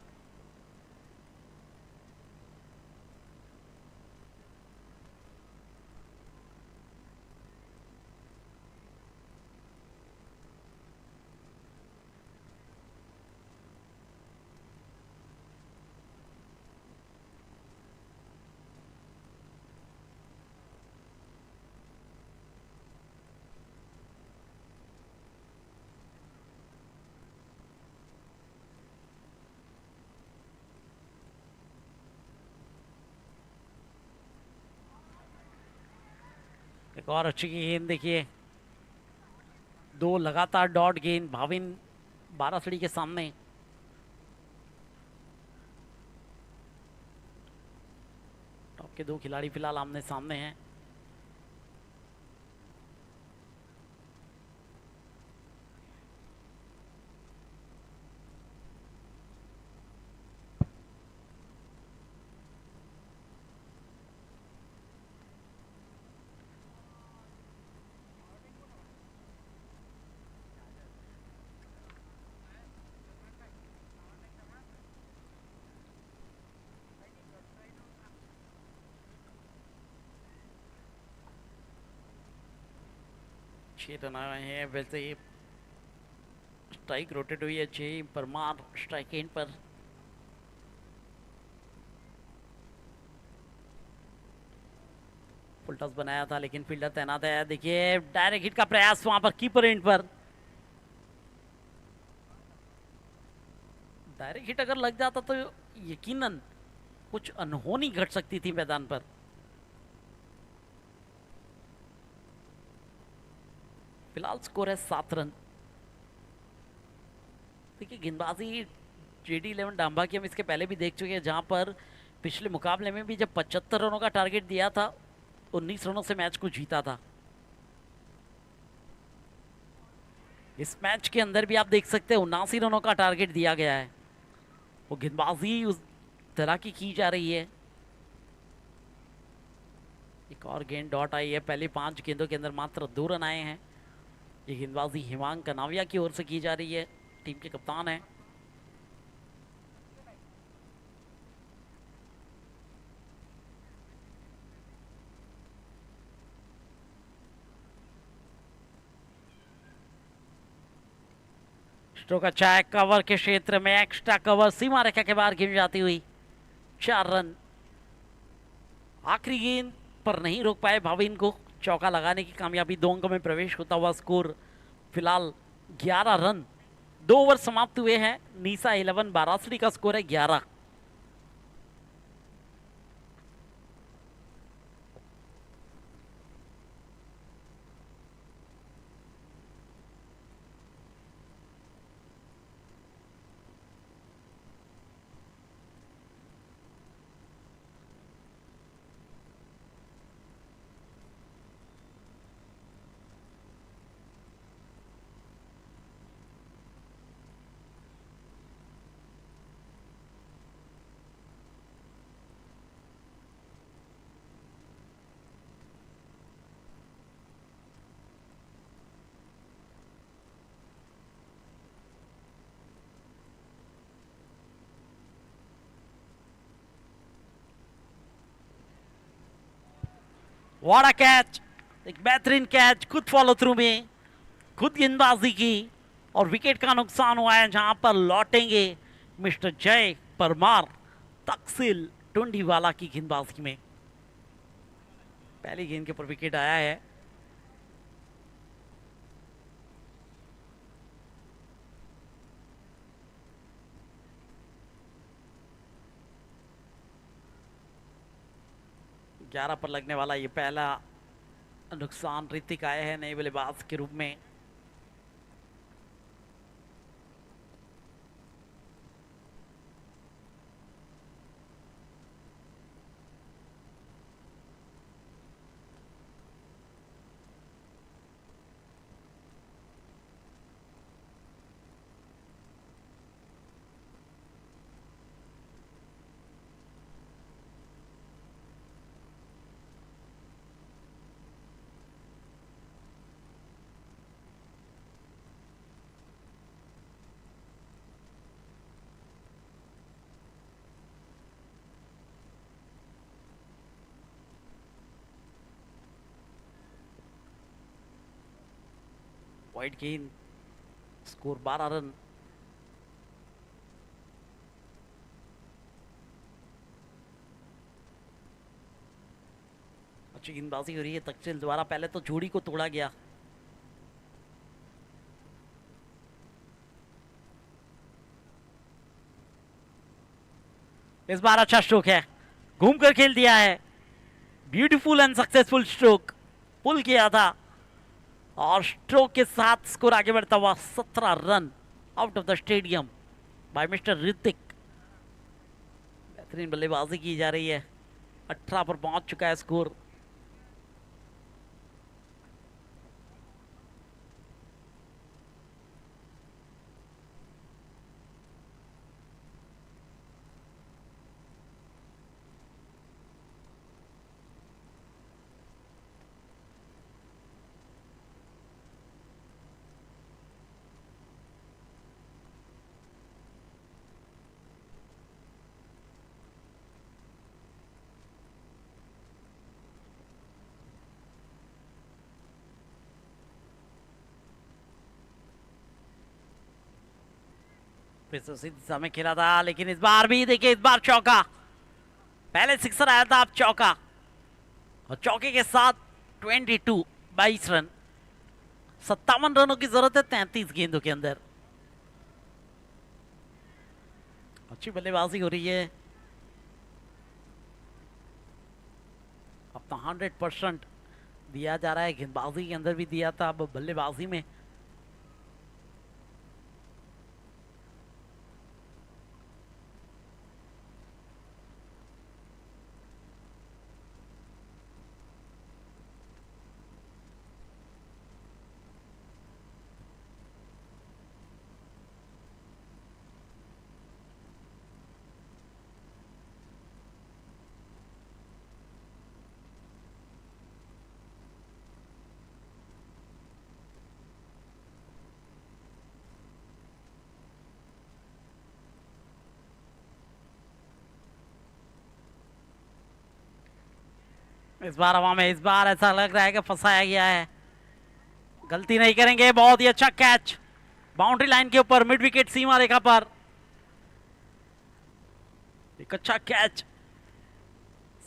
एक और अच्छी गेंद देखिए, 2 लगातार डॉट गेंद भाविन बारासड़ी के सामने। टॉप के 2 खिलाड़ी फिलहाल आमने सामने हैं। 6 रन आए हैं। वैसे स्ट्राइक रोटेट हुई है, जय परमार स्ट्राइक एंड पर। फुल टॉस बनाया था लेकिन फील्डर तैनात है। देखिए डायरेक्ट हिट का प्रयास वहां पर कीपर एंड पर। डायरेक्ट हिट अगर लग जाता तो यकीनन कुछ अनहोनी घट सकती थी मैदान पर। फिलहाल स्कोर है 7 रन। देखिए गेंदबाजी JD11 डांबा की हम इसके पहले भी देख चुके हैं, जहां पर पिछले मुकाबले में भी जब 75 रनों का टारगेट दिया था 19 रनों से मैच को जीता था। इस मैच के अंदर भी आप देख सकते हैं 79 रनों का टारगेट दिया गया है। वो गेंदबाजी उस तरह की जा रही है। एक और गेंद डॉट आई है। पहले 5 गेंदों के अंदर मात्र 2 रन आए हैं। ये गेंदबाजी हिमांक कनाविया की ओर से की जा रही है, टीम के कप्तान है। स्ट्रोक अच्छा है, कवर के क्षेत्र में एक्स्ट्रा कवर, सीमा रेखा के बाहर गेंद जाती हुई 4 रन। आखिरी गेंद पर नहीं रोक पाए भाविन को चौका लगाने की कामयाबी। 2 अंकों में प्रवेश होता हुआ स्कोर फिलहाल 11 रन। 2 ओवर समाप्त हुए हैं। नीसा 11 बारासरी का स्कोर है 11। व्हाट अ कैच, एक बेहतरीन कैच, खुद फॉलो थ्रू में, खुद गेंदबाजी की और विकेट का नुकसान हुआ है, जहां पर लौटेंगे मिस्टर जय परमार तकसील टुंडीवाला की गेंदबाजी में। पहली गेंद के ऊपर विकेट आया है। ग्यारह पर लगने वाला ये पहला नुकसान ऋतिक आए हैं नए बल्लेबाज के रूप में। वाइड गेंद, स्कोर 12 रन। अच्छी गेंदबाजी हो रही है तकसील द्वारा। पहले तो जोड़ी को तोड़ा गया। इस बार अच्छा स्ट्रोक है, घूमकर खेल दिया है। ब्यूटीफुल एंड सक्सेसफुल स्ट्रोक, पुल किया था और स्ट्रोक के साथ स्कोर आगे बढ़ता हुआ 17 run out of the stadium by mister Hrithik. बेहतरीन बल्लेबाजी की जा रही है। 18 पर पहुंच चुका है स्कोर। वापस उसी दिशा में खेला था, लेकिन इस बार भी देखिए, इस बार चौका। पहले सिक्सर आया था, अब चौका, और चौके के साथ 22 रन। 57 रनों की जरूरत है 33 गेंदों के अंदर। अच्छी बल्लेबाजी हो रही है, अपना 100% दिया जा रहा है। गेंदबाजी के अंदर भी दिया था, अब बल्लेबाजी में। इस बार हवा में, इस बार ऐसा लग रहा है कि फंसाया गया है। गलती नहीं करेंगे। बहुत ही अच्छा कैच, बाउंड्री लाइन के ऊपर, मिड विकेट सीमा रेखा पर। एक अच्छा कैच,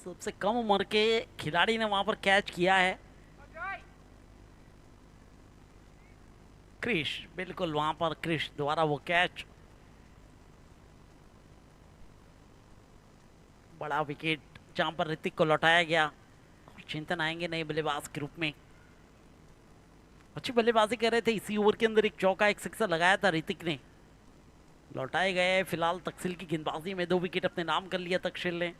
सबसे कम उम्र के खिलाड़ी ने वहां पर कैच किया है। क्रिश, बिल्कुल वहां पर क्रिश द्वारा वो कैच। बड़ा विकेट जहां पर ऋतिक को लौटाया गया। चिंतन आएंगे नए बल्लेबाज के रूप में। अच्छी बल्लेबाजी कर रहे थे, इसी ओवर के अंदर एक चौका, एक सिक्सर लगाया था ऋतिक ने। लौटाए गए। फिलहाल तकसील की गेंदबाजी में 2 विकेट अपने नाम कर लिया तकसील ने।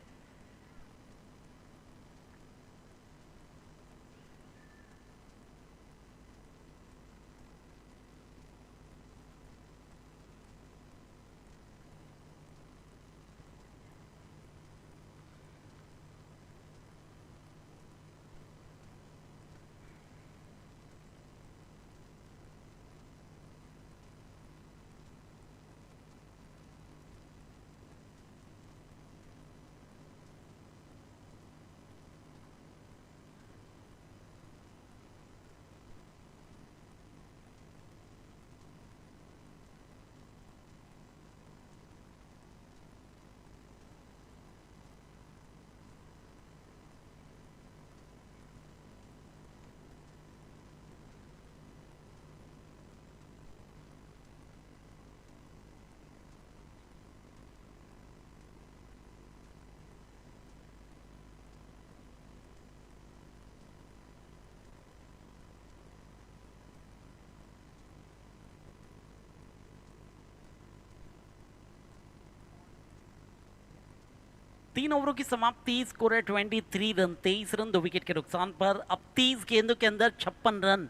तीन ओवरों की समाप्ति, स्कोर है 23 रन, 23 रन 2 विकेट के नुकसान पर। अब 30 गेंदों के अंदर 56 रन।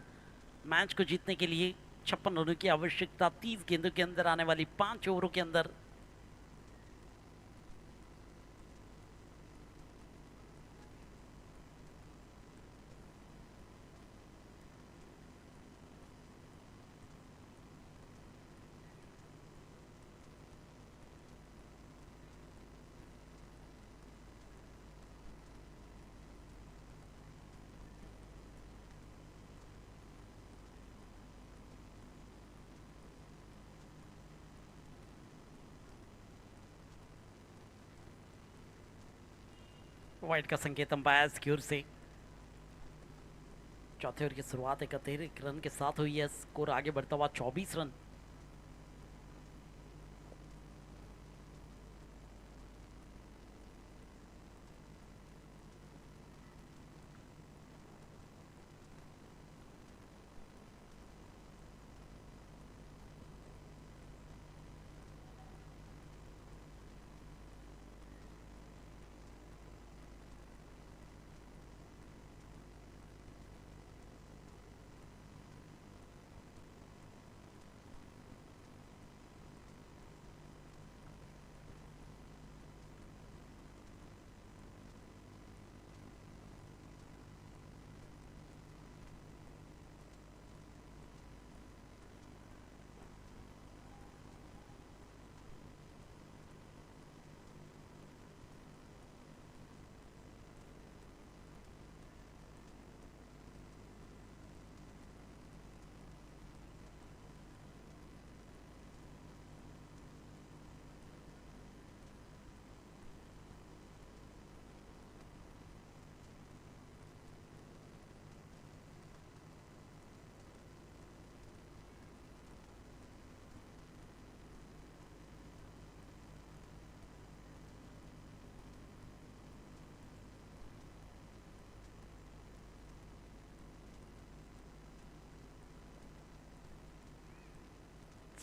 मैच को जीतने के लिए 56 रनों की आवश्यकता 30 गेंदों के अंदर आने वाली 5 ओवरों के अंदर। वाइड का संकेत अंपायर की ओर से। चौथे ओवर की शुरुआत 31 रन के साथ हुई है। स्कोर आगे बढ़ता हुआ 24 run.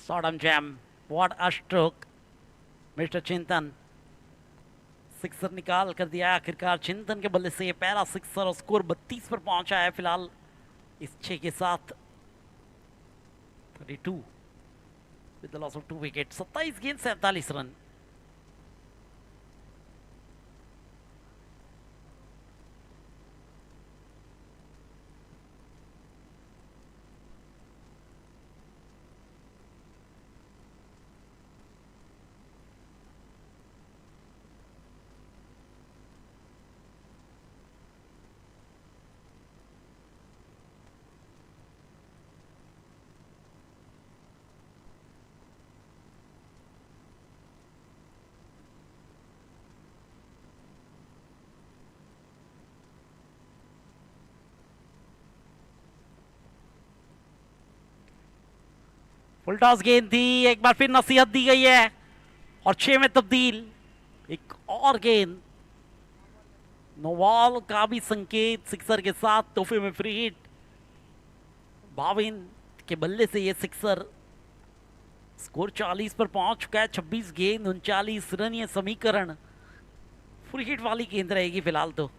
Sodom jam. What a stroke. Mister चिंतन सिक्सर निकाल कर दिया आखिरकार चिंतन के बल्ले से पहला सिक्सर और स्कोर 32 पर पहुंचा है फिलहाल इस 6 के साथ 32 with the loss of 2 wicket 27 गेंद 47 रन फुल टॉस गेंद थी एक बार फिर नसीहत दी गई है और 6 में तब्दील एक और गेंद नोवाल का भी संकेत सिक्सर के साथ तोहफे में फ्री हिट भाविन के बल्ले से ये सिक्सर स्कोर 40 पर पहुंच चुका है 26 गेंद 39 रन ये समीकरण फ्री हिट वाली गेंद रहेगी फिलहाल तो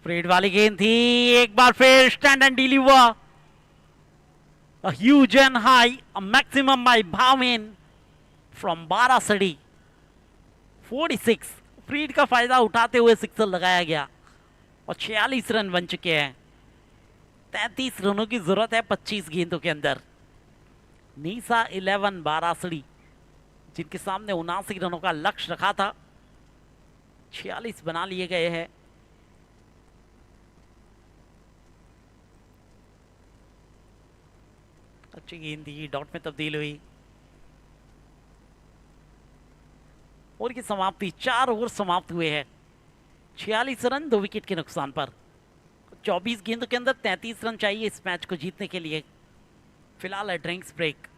फ्रेड वाली गेंद थी एक बार फिर stand and deliver a huge and high a maximum by Bhavin from Barasadi 46 freed का फायदा उठाते हुए सिक्सर लगाया गया और 46 रन बन चुके हैं 33 रनों की जरूरत है 25 गेंदों के अंदर नीसा 11 बारासड़ी जिनके सामने 79 रनों का लक्ष्य रखा था 46 बना लिए गए हैं अच्छी गेंद दी डॉट में तब्दील हुई ओवर की समाप्ति 4 ओवर समाप्त हुए हैं 46 रन 2 विकेट के नुकसान पर 24 गेंदों के अंदर 33 रन चाहिए इस मैच को जीतने के लिए फिलहाल है ड्रिंक्स ब्रेक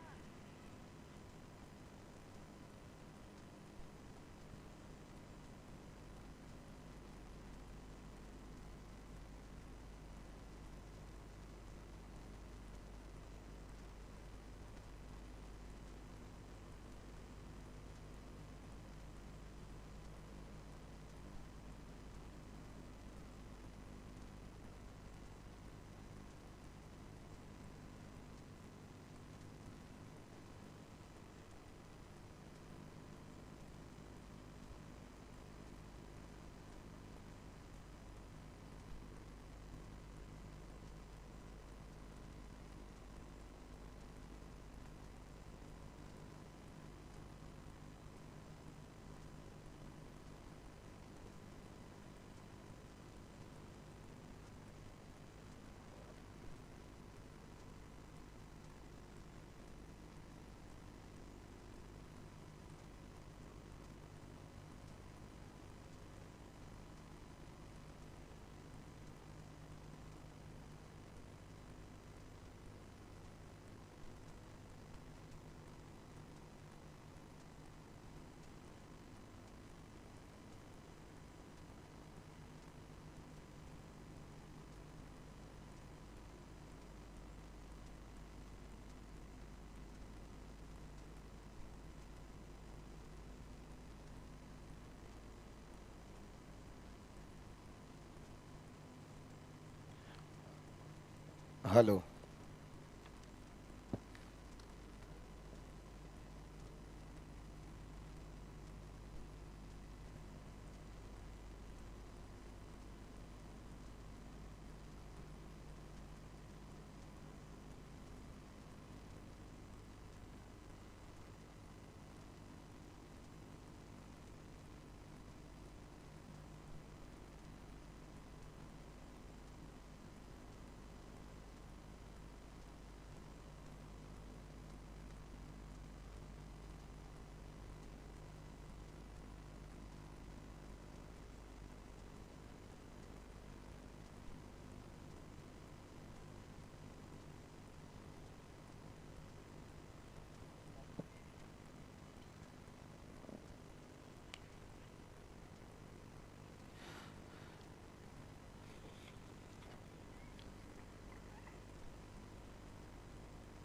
हेलो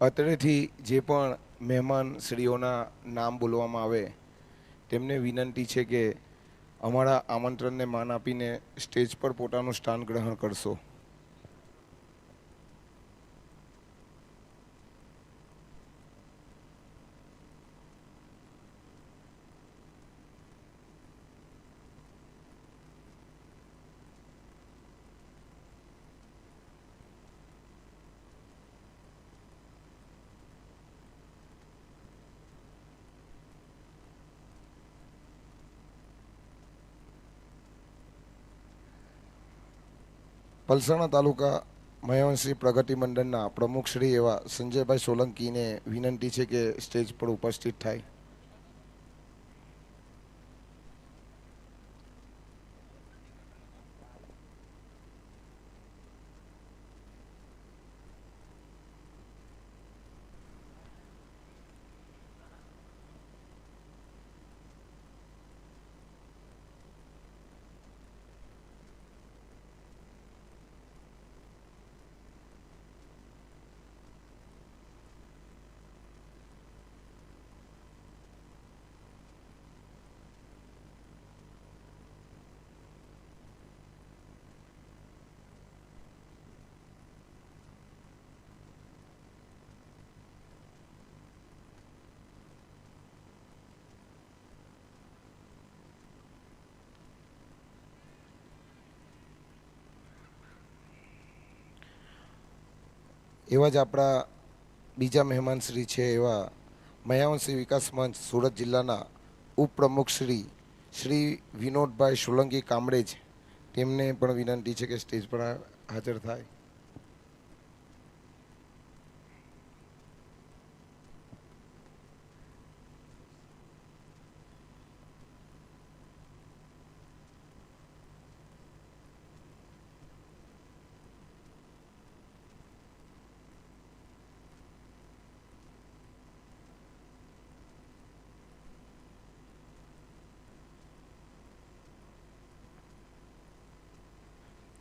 અત્રેથી જે પણ મહેમાન શ્રીઓના નામ બોલવામાં આવે તેમને વિનંતી છે કે અમારા આમંત્રણને માન આપીને સ્ટેજ પર પોતાનું સ્થાન ગ્રહણ કરશો. પલસાણા તાલુકા મયવંશી પ્રગતિ મંડળના પ્રમુખ શ્રી એવા સંજયભાઈ સોલંકીને વિનંતી છે કે સ્ટેજ પર ઉપસ્થિત થાય. એવા જ આપણા બીજા મહેમાન શ્રી છે એવા મયાવંશી વિકાસ મંચ સુરત જિલ્લાના ઉપપ્રમુખ શ્રી વિનોદભાઈ સોલંકી કામરેજ, તેમને પણ વિનંતી છે કે સ્ટેજ પર હાજર થાય.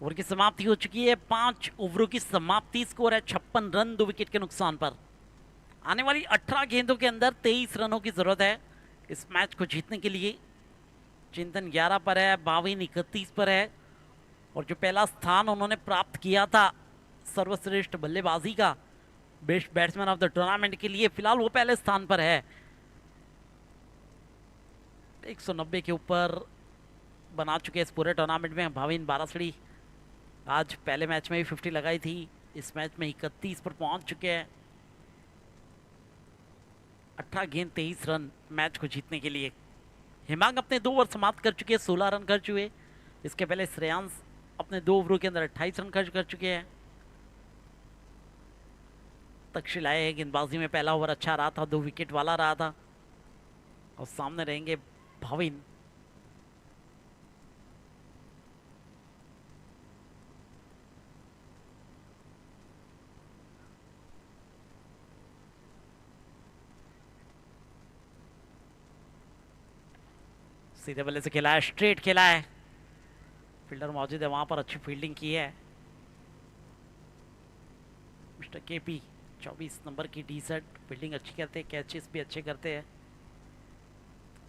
ओवर की समाप्ति हो चुकी है, 5 ओवरों की समाप्ति, स्कोर है 56 रन 2 विकेट के नुकसान पर. आने वाली 18 गेंदों के अंदर 23 रनों की जरूरत है इस मैच को जीतने के लिए. चिंतन 11 पर है, बाविन 31 पर है, और जो पहला स्थान उन्होंने प्राप्त किया था सर्वश्रेष्ठ बल्लेबाजी का, best batsman of the tournament के लिए, फिलहाल वो पहले स्थान पर है. 190 के ऊपर बना चुके हैं इस पूरे टूर्नामेंट में भाविन बारासड़ी. आज पहले मैच में ही 50 लगाई थी, इस मैच में 31 पर पहुंच चुके हैं. 18 गेंद 23 रन मैच को जीतने के लिए. हिमांग अपने 2 ओवर समाप्त कर चुके हैं, 16 रन कर चुके. इसके पहले श्रेयांश अपने 2 ओवरों के अंदर 28 रन खर्च कर चुके हैं. तक्षशिल आए हैं गेंदबाजी में, पहला ओवर अच्छा रहा था, 2 विकेट वाला रहा था, और सामने रहेंगे भाविन. सीधे बल्ले से खेला है, स्ट्रेट खेला है, फील्डर मौजूद है वहां पर, अच्छी फील्डिंग की है मिस्टर केपी. 24 नंबर की टी शर्ट, फील्डिंग अच्छी करते हैं, कैचेस भी अच्छे करते हैं.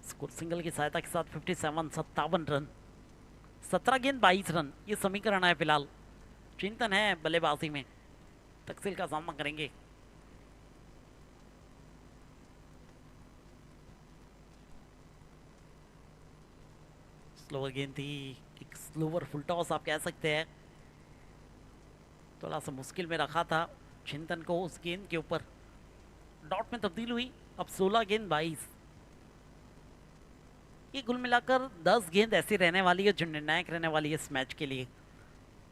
स्कोर सिंगल की सहायता के साथ 57 रन, 17 गेंद 22 रन, ये समीकरण है फिलहाल. चिंतन है बल्लेबाजी में, तकसील का सामना करेंगे. स्लोवर गेंद थी, एक स्लोवर फुल टॉस आप कह सकते हैं, थोड़ा सा मुश्किल में रखा था चिंतन को उस गेंद के ऊपर. डॉट में तब्दील हुई, अब 16 गेंद 22. ये कुल मिलाकर 10 गेंद ऐसी रहने वाली है जो निर्णायक रहने वाली है इस मैच के लिए.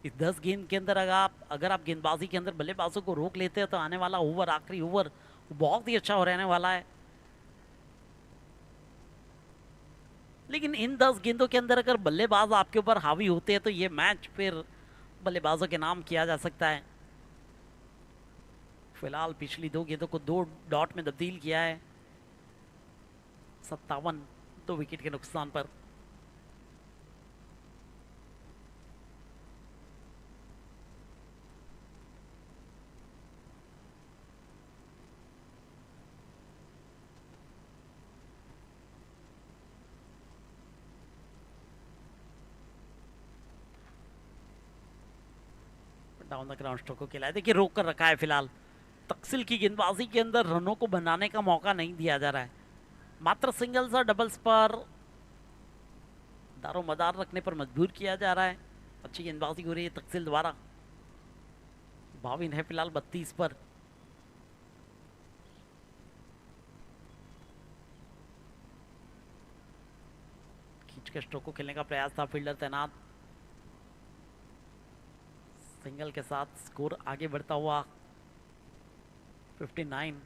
इस 10 गेंद के अंदर अगर आप गेंदबाजी के अंदर बल्लेबाजों को रोक लेते हैं तो आने वाला ओवर, आखिरी ओवर, बहुत ही अच्छा हो रहने वाला है. लेकिन इन 10 गेंदों के अंदर अगर बल्लेबाज आपके ऊपर हावी होते हैं तो ये मैच फिर बल्लेबाजों के नाम किया जा सकता है. फिलहाल पिछली 2 गेंदों को 2 डॉट में तब्दील किया है. 57, 2 विकेट के नुकसान पर. डाउन द ग्राउंड स्ट्रोक को खेला है, देखिए रोक कर रखा है फिलहाल। तकसील की गेंदबाजी के अंदर रनों को बनाने का मौका नहीं दिया जा रहा है, मात्र सिंगल्स और डबल्स पर दारोमदार रखने पर मजबूर किया जा रहा है। अच्छी गेंदबाजी हो रही है तकसील द्वारा। भाविन है फिलहाल 32 पर। खींच के स्ट्रोक को खेलने का प्रयास था, फील्डर तैनात। सिंगल के साथ स्कोर आगे बढ़ता हुआ 59।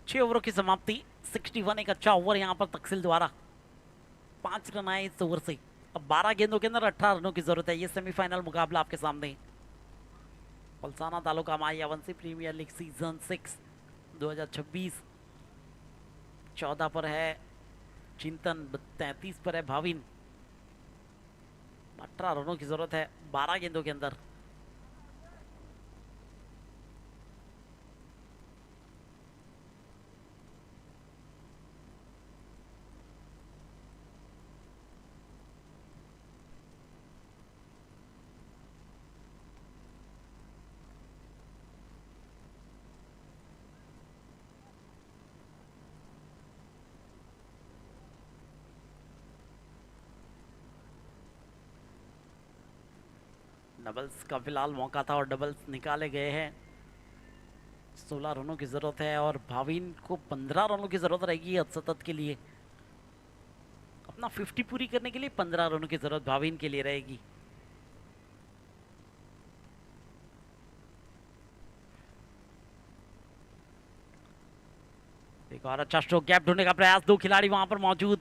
छह ओवरों की समाप्ति, 61 एक अच्छा ओवर यहाँ पर तकसील द्वारा। 5 रन आए इस ओवर से। अब 12 गेंदों के अंदर 18 रनों की जरूरत है। ये सेमीफाइनल मुकाबला आपके सामने। Palsana taluka Mayavanshi premier league season 6 2026। 14 पर है चिंतन, 33 पर है भाविन। 18 रनों की जरूरत है 12 गेंदों के अंदर। डबल्स का फिलहाल मौका था और डबल्स निकाले गए हैं। 16 रनों की जरूरत है और भाविन को 15 रनों की जरूरत रहेगी सतत के लिए। अपना 50 पूरी करने के लिए 15 रनों की जरूरत भाविन के लिए रहेगी। एक और अच्छा स्ट्रोक गैप ढूंढने का प्रयास, 2 खिलाड़ी वहां पर मौजूद।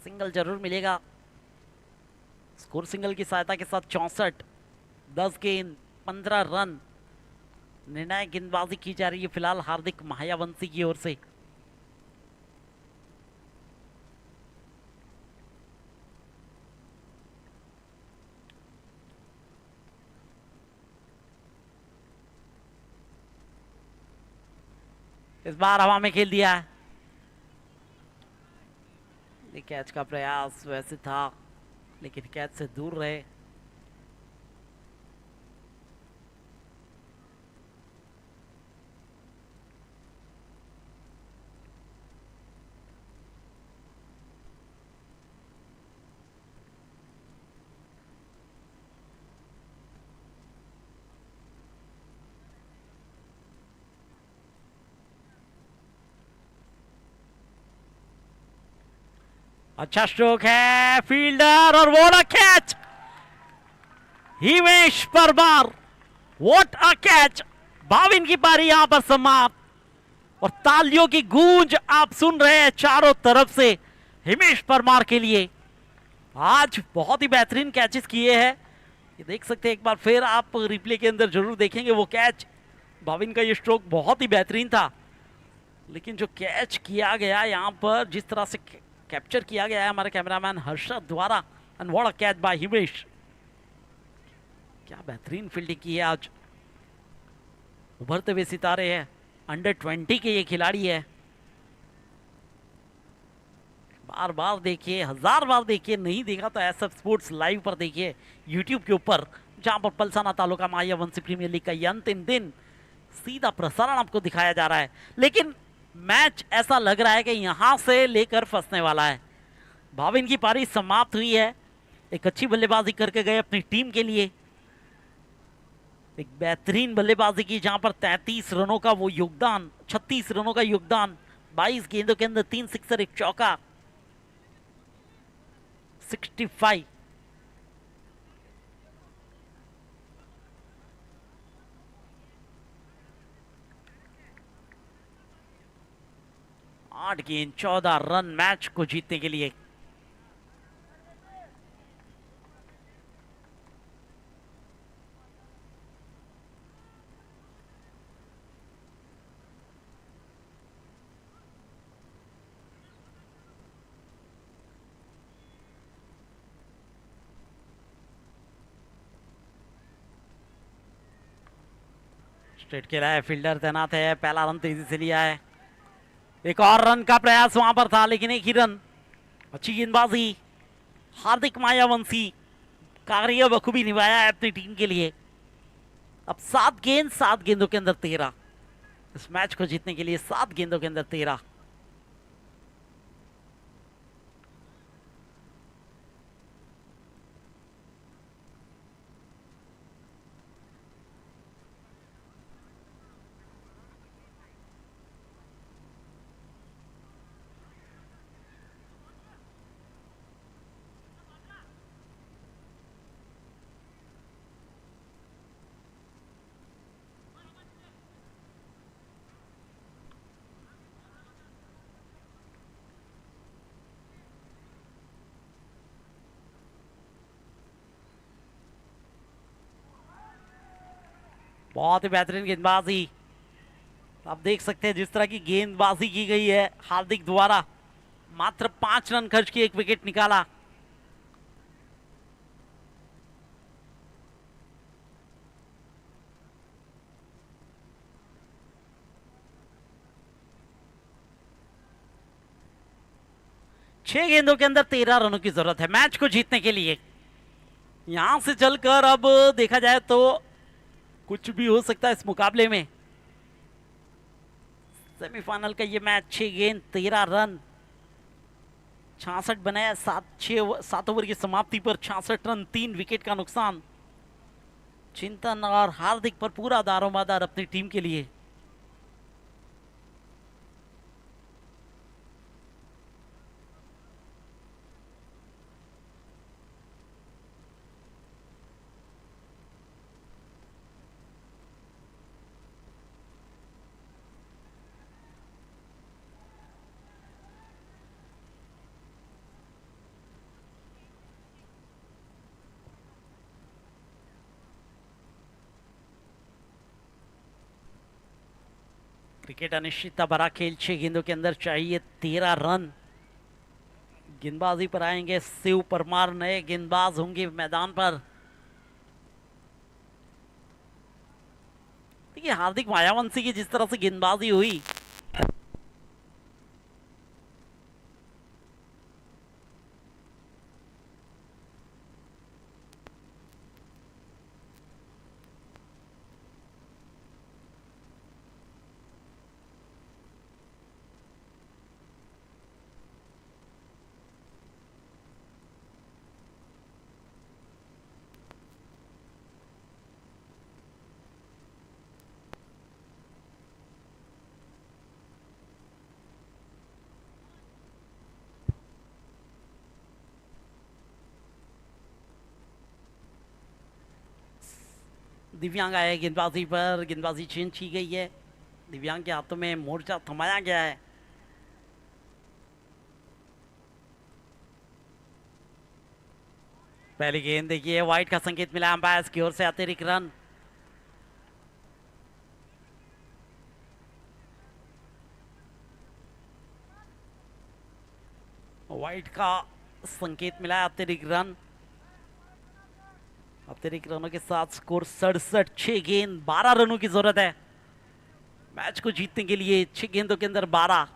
सिंगल जरूर मिलेगा। स्कोर सिंगल की सहायता के साथ 64, 10 गेंद 15 रन। निर्णायक गेंदबाजी की जा रही है फिलहाल हार्दिक मायावंशी की ओर से। इस बार हवा में खेल दिया है। कैच का प्रयास वैसे था लेकिन कैच से दूर रहे। अच्छा स्ट्रोक है फील्डर और वो catch, Himesh Parmar. What a catch. Bhavin की पारी यहां पर समाप्त और तालियों की गूंज आप सुन रहे हैं चारों तरफ से हिमेश परमार के लिए। आज बहुत ही बेहतरीन कैचेस किए हैं। ये देख सकते हैं, एक बार फिर आप रिप्ले के अंदर जरूर देखेंगे वो कैच। भाविन का ये स्ट्रोक बहुत ही बेहतरीन था लेकिन जो कैच किया गया यहां पर, जिस तरह से कैप्चर किया गया है हमारे कैमरामैन हर्षद द्वारा, and what a catch by Himesh. क्या बेहतरीन फील्डिंग की है आज। उभरते हुए सितारे हैं, अंडर 20 के ये खिलाड़ी है। बार बार देखिए, 1000 बार देखिए, नहीं देखा तो एसएफ स्पोर्ट्स लाइव पर देखिए यूट्यूब के ऊपर, जहां पर पलसाना तालुका मायावंशी प्रीमियर लीग का ये अंतिम दिन सीधा प्रसारण आपको दिखाया जा रहा है। लेकिन मैच ऐसा लग रहा है कि यहां से लेकर फंसने वाला है। भाविन की पारी समाप्त हुई है। एक अच्छी बल्लेबाजी करके गए अपनी टीम के लिए। एक बेहतरीन बल्लेबाजी की जहां पर 33 रनों का वो योगदान, 36 रनों का योगदान, 22 गेंदों के अंदर 3 सिक्सर 1 चौका, 65। 8 गेंद 14 रन मैच को जीतने के लिए। स्ट्रेट खेला है, फील्डर तैनात है, पहला रन तेजी से लिया है। एक और रन का प्रयास वहां पर था लेकिन एक ही रन। अच्छी गेंदबाजी हार्दिक मायावंशी, कार्य बखूबी निभाया है अपनी टीम के लिए। अब 7 गेंदों के अंदर 13, इस मैच को जीतने के लिए 7 गेंदों के अंदर 13। बहुत ही बेहतरीन गेंदबाजी। आप देख सकते हैं जिस तरह की गेंदबाजी की गई है हार्दिक द्वारा, मात्र 5 रन खर्च किए, 1 विकेट निकाला। छह गेंदों के अंदर 13 रनों की जरूरत है मैच को जीतने के लिए। यहां से चलकर अब देखा जाए तो कुछ भी हो सकता है इस मुकाबले में। सेमीफाइनल का ये मैच 6 गेंद 13 रन, 66 बनाया, 7 ओवर की समाप्ति पर 66 रन, 3 विकेट का नुकसान। चिंतन और हार्दिक पर पूरा दारोमदार अपनी टीम के लिए। क्रिकेट अनिश्चितता भरा खेल, 6 गेंदों के अंदर चाहिए 13 रन। गेंदबाजी पर आएंगे शिव परमार, नए गेंदबाज होंगे मैदान पर। देखिए हार्दिक मायावंशी की जिस तरह से गेंदबाजी हुई, दिव्यांग आए गेंदबाजी पर, गेंदबाजी चेंज की गई है। दिव्यांग के हाथों में मोर्चा थमाया गया है। पहली गेंद देखिए, वाइड का संकेत मिला अंपायर की ओर से, अतिरिक्त रन। वाइड का संकेत मिला, अतिरिक्त रन। अतिरिक्त रनों के साथ स्कोर 67, 6 गेंद 12 रनों की जरूरत है मैच को जीतने के लिए। 6 गेंदों के अंदर 12।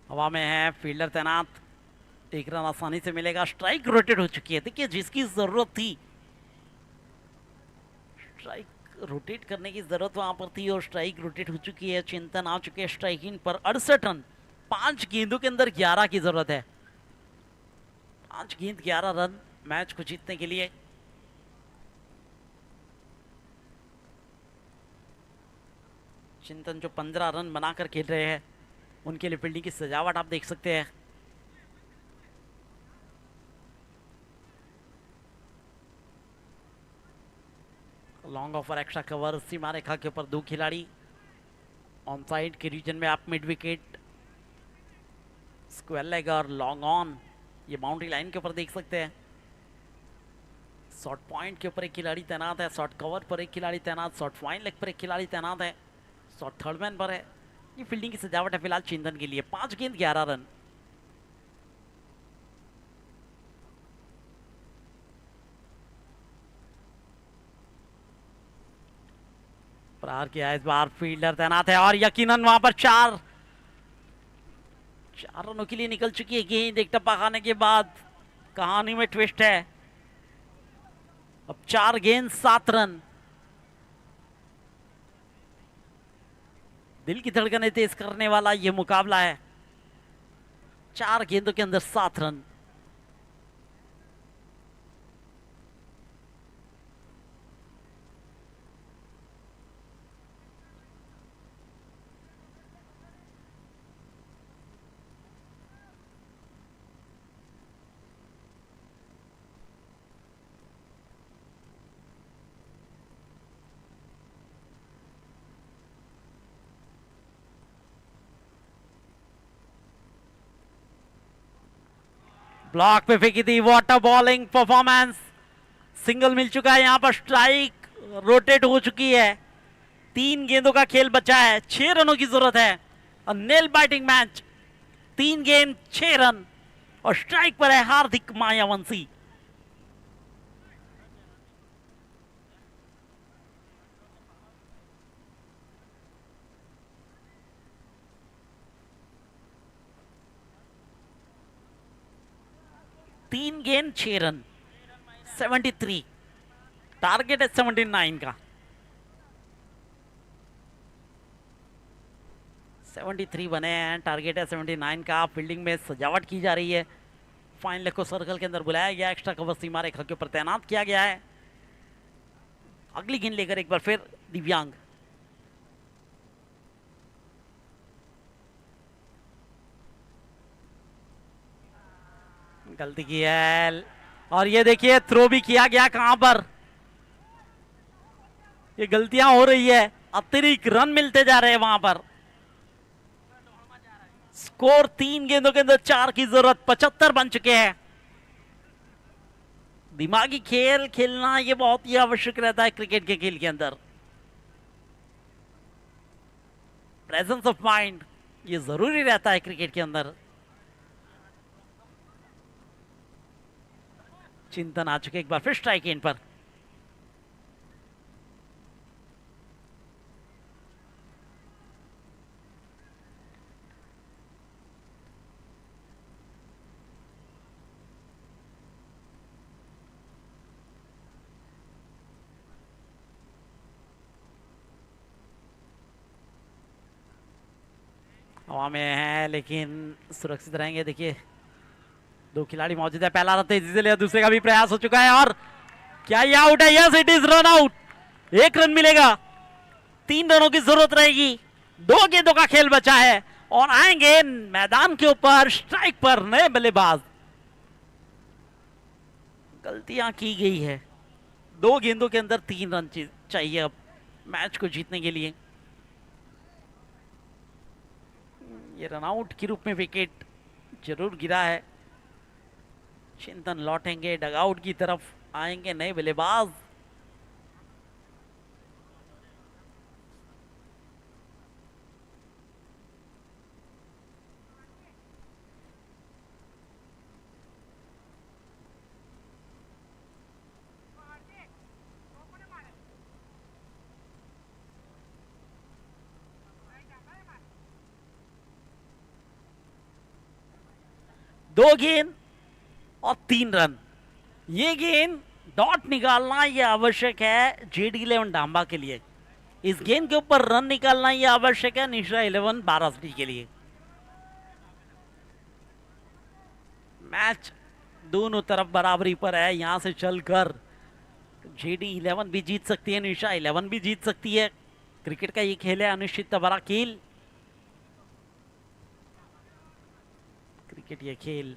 हवा में है, फील्डर तैनात, 1 रन आसानी से मिलेगा। स्ट्राइक रोटेट हो चुकी है। देखिए जिसकी जरूरत थी, स्ट्राइक रोटेट करने की जरूरत वहां पर थी और स्ट्राइक रोटेट हो चुकी है। चिंतन आ चुके हैं स्ट्राइकिंग पर। 68 रन, 5 गेंदों के अंदर 11 की जरूरत है। 5 गेंद 11 रन, मैच को जीतने के लिए। चिंतन जो 15 रन बनाकर खेल रहे हैं, उनके लिए फील्डिंग की सजावट आप देख सकते हैं। लॉन्ग ऑफर एक्स्ट्रा कवर, सीमा रेखा के ऊपर 2 खिलाड़ी, ऑन साइड के रीजन में आप मिड विकेट, स्क्वायर लेग और लॉन्ग ऑन, ये बाउंड्री लाइन के ऊपर देख सकते हैं। शॉर्ट पॉइंट के ऊपर एक खिलाड़ी तैनात है, शॉर्ट कवर पर एक खिलाड़ी तैनात, शॉर्ट फाइन लेग पर एक खिलाड़ी तैनात है, शॉर्ट थर्ड मैन पर है। ये फील्डिंग की सजावट है फिलहाल चिंतन के लिए। 5 गेंद 11 रन। प्रहार किया इस बार, फील्डर तैनात है और यकीनन वहां पर 4 रनों के लिए निकल चुकी है गेंद। एक टप्पा खाने के बाद कहानी में ट्विस्ट है। अब 4 गेंद 7 रन। दिल की धड़कनें तेज करने वाला यह मुकाबला है। 4 गेंदों के अंदर 7 रन। ब्लॉक पे फेंकी थी, वाटर बॉलिंग परफॉर्मेंस, सिंगल मिल चुका है। यहां पर स्ट्राइक रोटेट हो चुकी है। 3 गेंदों का खेल बचा है, 6 रनों की जरूरत है। नेल बाइटिंग मैच, 3 गेंद 6 रन और स्ट्राइक पर है हार्दिक मायावंशी। तीन गेंद 6 रन, 73। टारगेट है 79 का। 73 बने हैं, टारगेट है 79 का। फील्डिंग में सजावट की जा रही है। फाइन लेग को सर्कल के अंदर बुलाया गया, एक्स्ट्रा कवर सीमा रेखा के ऊपर तैनात किया गया है। अगली गेंद लेकर एक बार फिर दिव्यांग। गलती की है और ये देखिए थ्रो भी किया गया। कहां पर ये गलतियां हो रही है, अतिरिक्त रन मिलते जा रहे हैं वहां पर। स्कोर 3 गेंदों के अंदर 4 की जरूरत, 75 बन चुके हैं। दिमागी खेल खेलना ये बहुत ही आवश्यक रहता है क्रिकेट के खेल के अंदर। प्रेजेंस ऑफ माइंड ये जरूरी रहता है क्रिकेट के अंदर। चिंतन आ चुके एक बार फिर स्ट्राइक एंड पर। हवा में है लेकिन सुरक्षित रहेंगे। देखिए 2 खिलाड़ी मौजूद है। पहला रन तेजी से लिया, दूसरे का भी प्रयास हो चुका है और क्या ये आउट है? Yes it is run out. 1 run मिलेगा, 3 रनों की जरूरत रहेगी। 2 गेंदों का खेल बचा है और आएंगे मैदान के ऊपर स्ट्राइक पर नए बल्लेबाज। गलतियां की गई है। 2 गेंदों के अंदर 3 रन चाहिए अब मैच को जीतने के लिए। ये रनआउट के रूप में विकेट जरूर गिरा है। चिंतन लौटेंगे, डगआउट की तरफ आएंगे नए बल्लेबाज। दो गेंद और 3 रन। ये गेंद डॉट निकालना ये आवश्यक है JD11 डांबा के लिए। इस गेंद के ऊपर रन निकालना ये आवश्यक है निशा 11 बारासडी के लिए। मैच दोनों तरफ बराबरी पर है। यहां से चलकर जेडी 11 भी जीत सकती है, निशा 11 भी जीत सकती है। क्रिकेट का ये खेल है, अनिश्चित भरा खेल। क्रिकेट ये खेल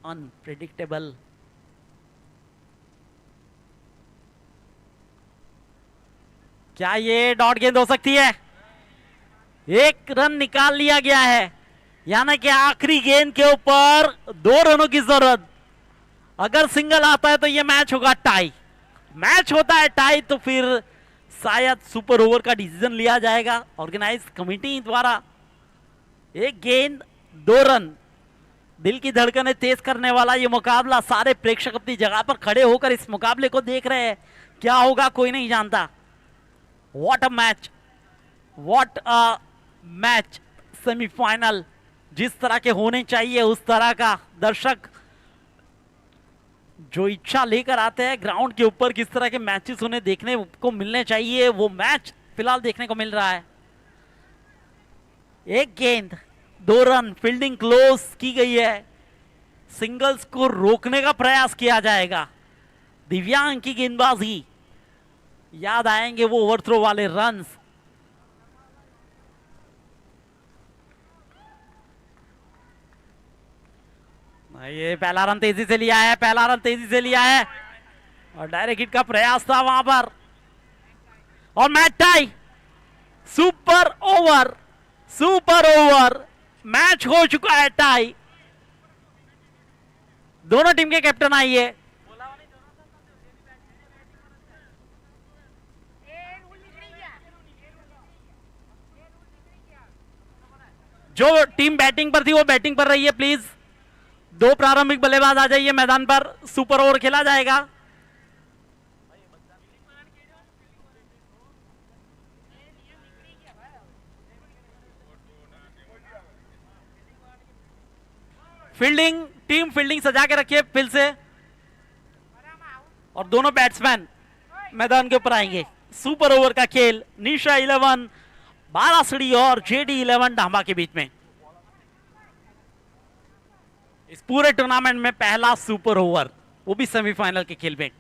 अनप्रेडिक्टेबल। क्या ये डॉट गेंद हो सकती है? एक रन निकाल लिया गया है, यानी कि आखिरी गेंद के ऊपर 2 रनों की जरूरत। अगर सिंगल आता है तो ये मैच होगा टाई। मैच होता है टाई तो फिर शायद सुपर ओवर का डिसीजन लिया जाएगा ऑर्गेनाइज कमेटी द्वारा। एक गेंद 2 रन, दिल की धड़कनें तेज करने वाला ये मुकाबला। सारे प्रेक्षक अपनी जगह पर खड़े होकर इस मुकाबले को देख रहे हैं। क्या होगा कोई नहीं जानता। What a match, what a match. Semifinal जिस तरह के होने चाहिए उस तरह का दर्शक जो इच्छा लेकर आते हैं ग्राउंड के ऊपर, किस तरह के मैचेस उन्हें देखने को मिलने चाहिए, वो मैच फिलहाल देखने को मिल रहा है। एक गेंद 2 रन, फील्डिंग क्लोज की गई है। सिंगल्स को रोकने का प्रयास किया जाएगा। दिव्यांग की गेंदबाजी, याद आएंगे वो ओवरथ्रो वाले रन्स। ये पहला रन तेजी से लिया है, पहला रन तेजी से लिया है और डायरेक्ट हिट का प्रयास था वहां पर और match tie. Super over, super over, match हो चुका है टाई। दोनों टीम के कैप्टन आइए। जो टीम बैटिंग पर थी वो बैटिंग पर रही है प्लीज। 2 प्रारंभिक बल्लेबाज आ जाइए मैदान पर, सुपर ओवर खेला जाएगा। फील्डिंग, टीम फील्डिंग सजा के रखिए फिर से और दोनों बैट्समैन मैदान के ऊपर आएंगे। सुपर ओवर का खेल, निशा 11 बारासड़ी और जेडी 11 डांबा के बीच में। इस पूरे टूर्नामेंट में पहला सुपर ओवर, वो भी सेमीफाइनल के खेल में।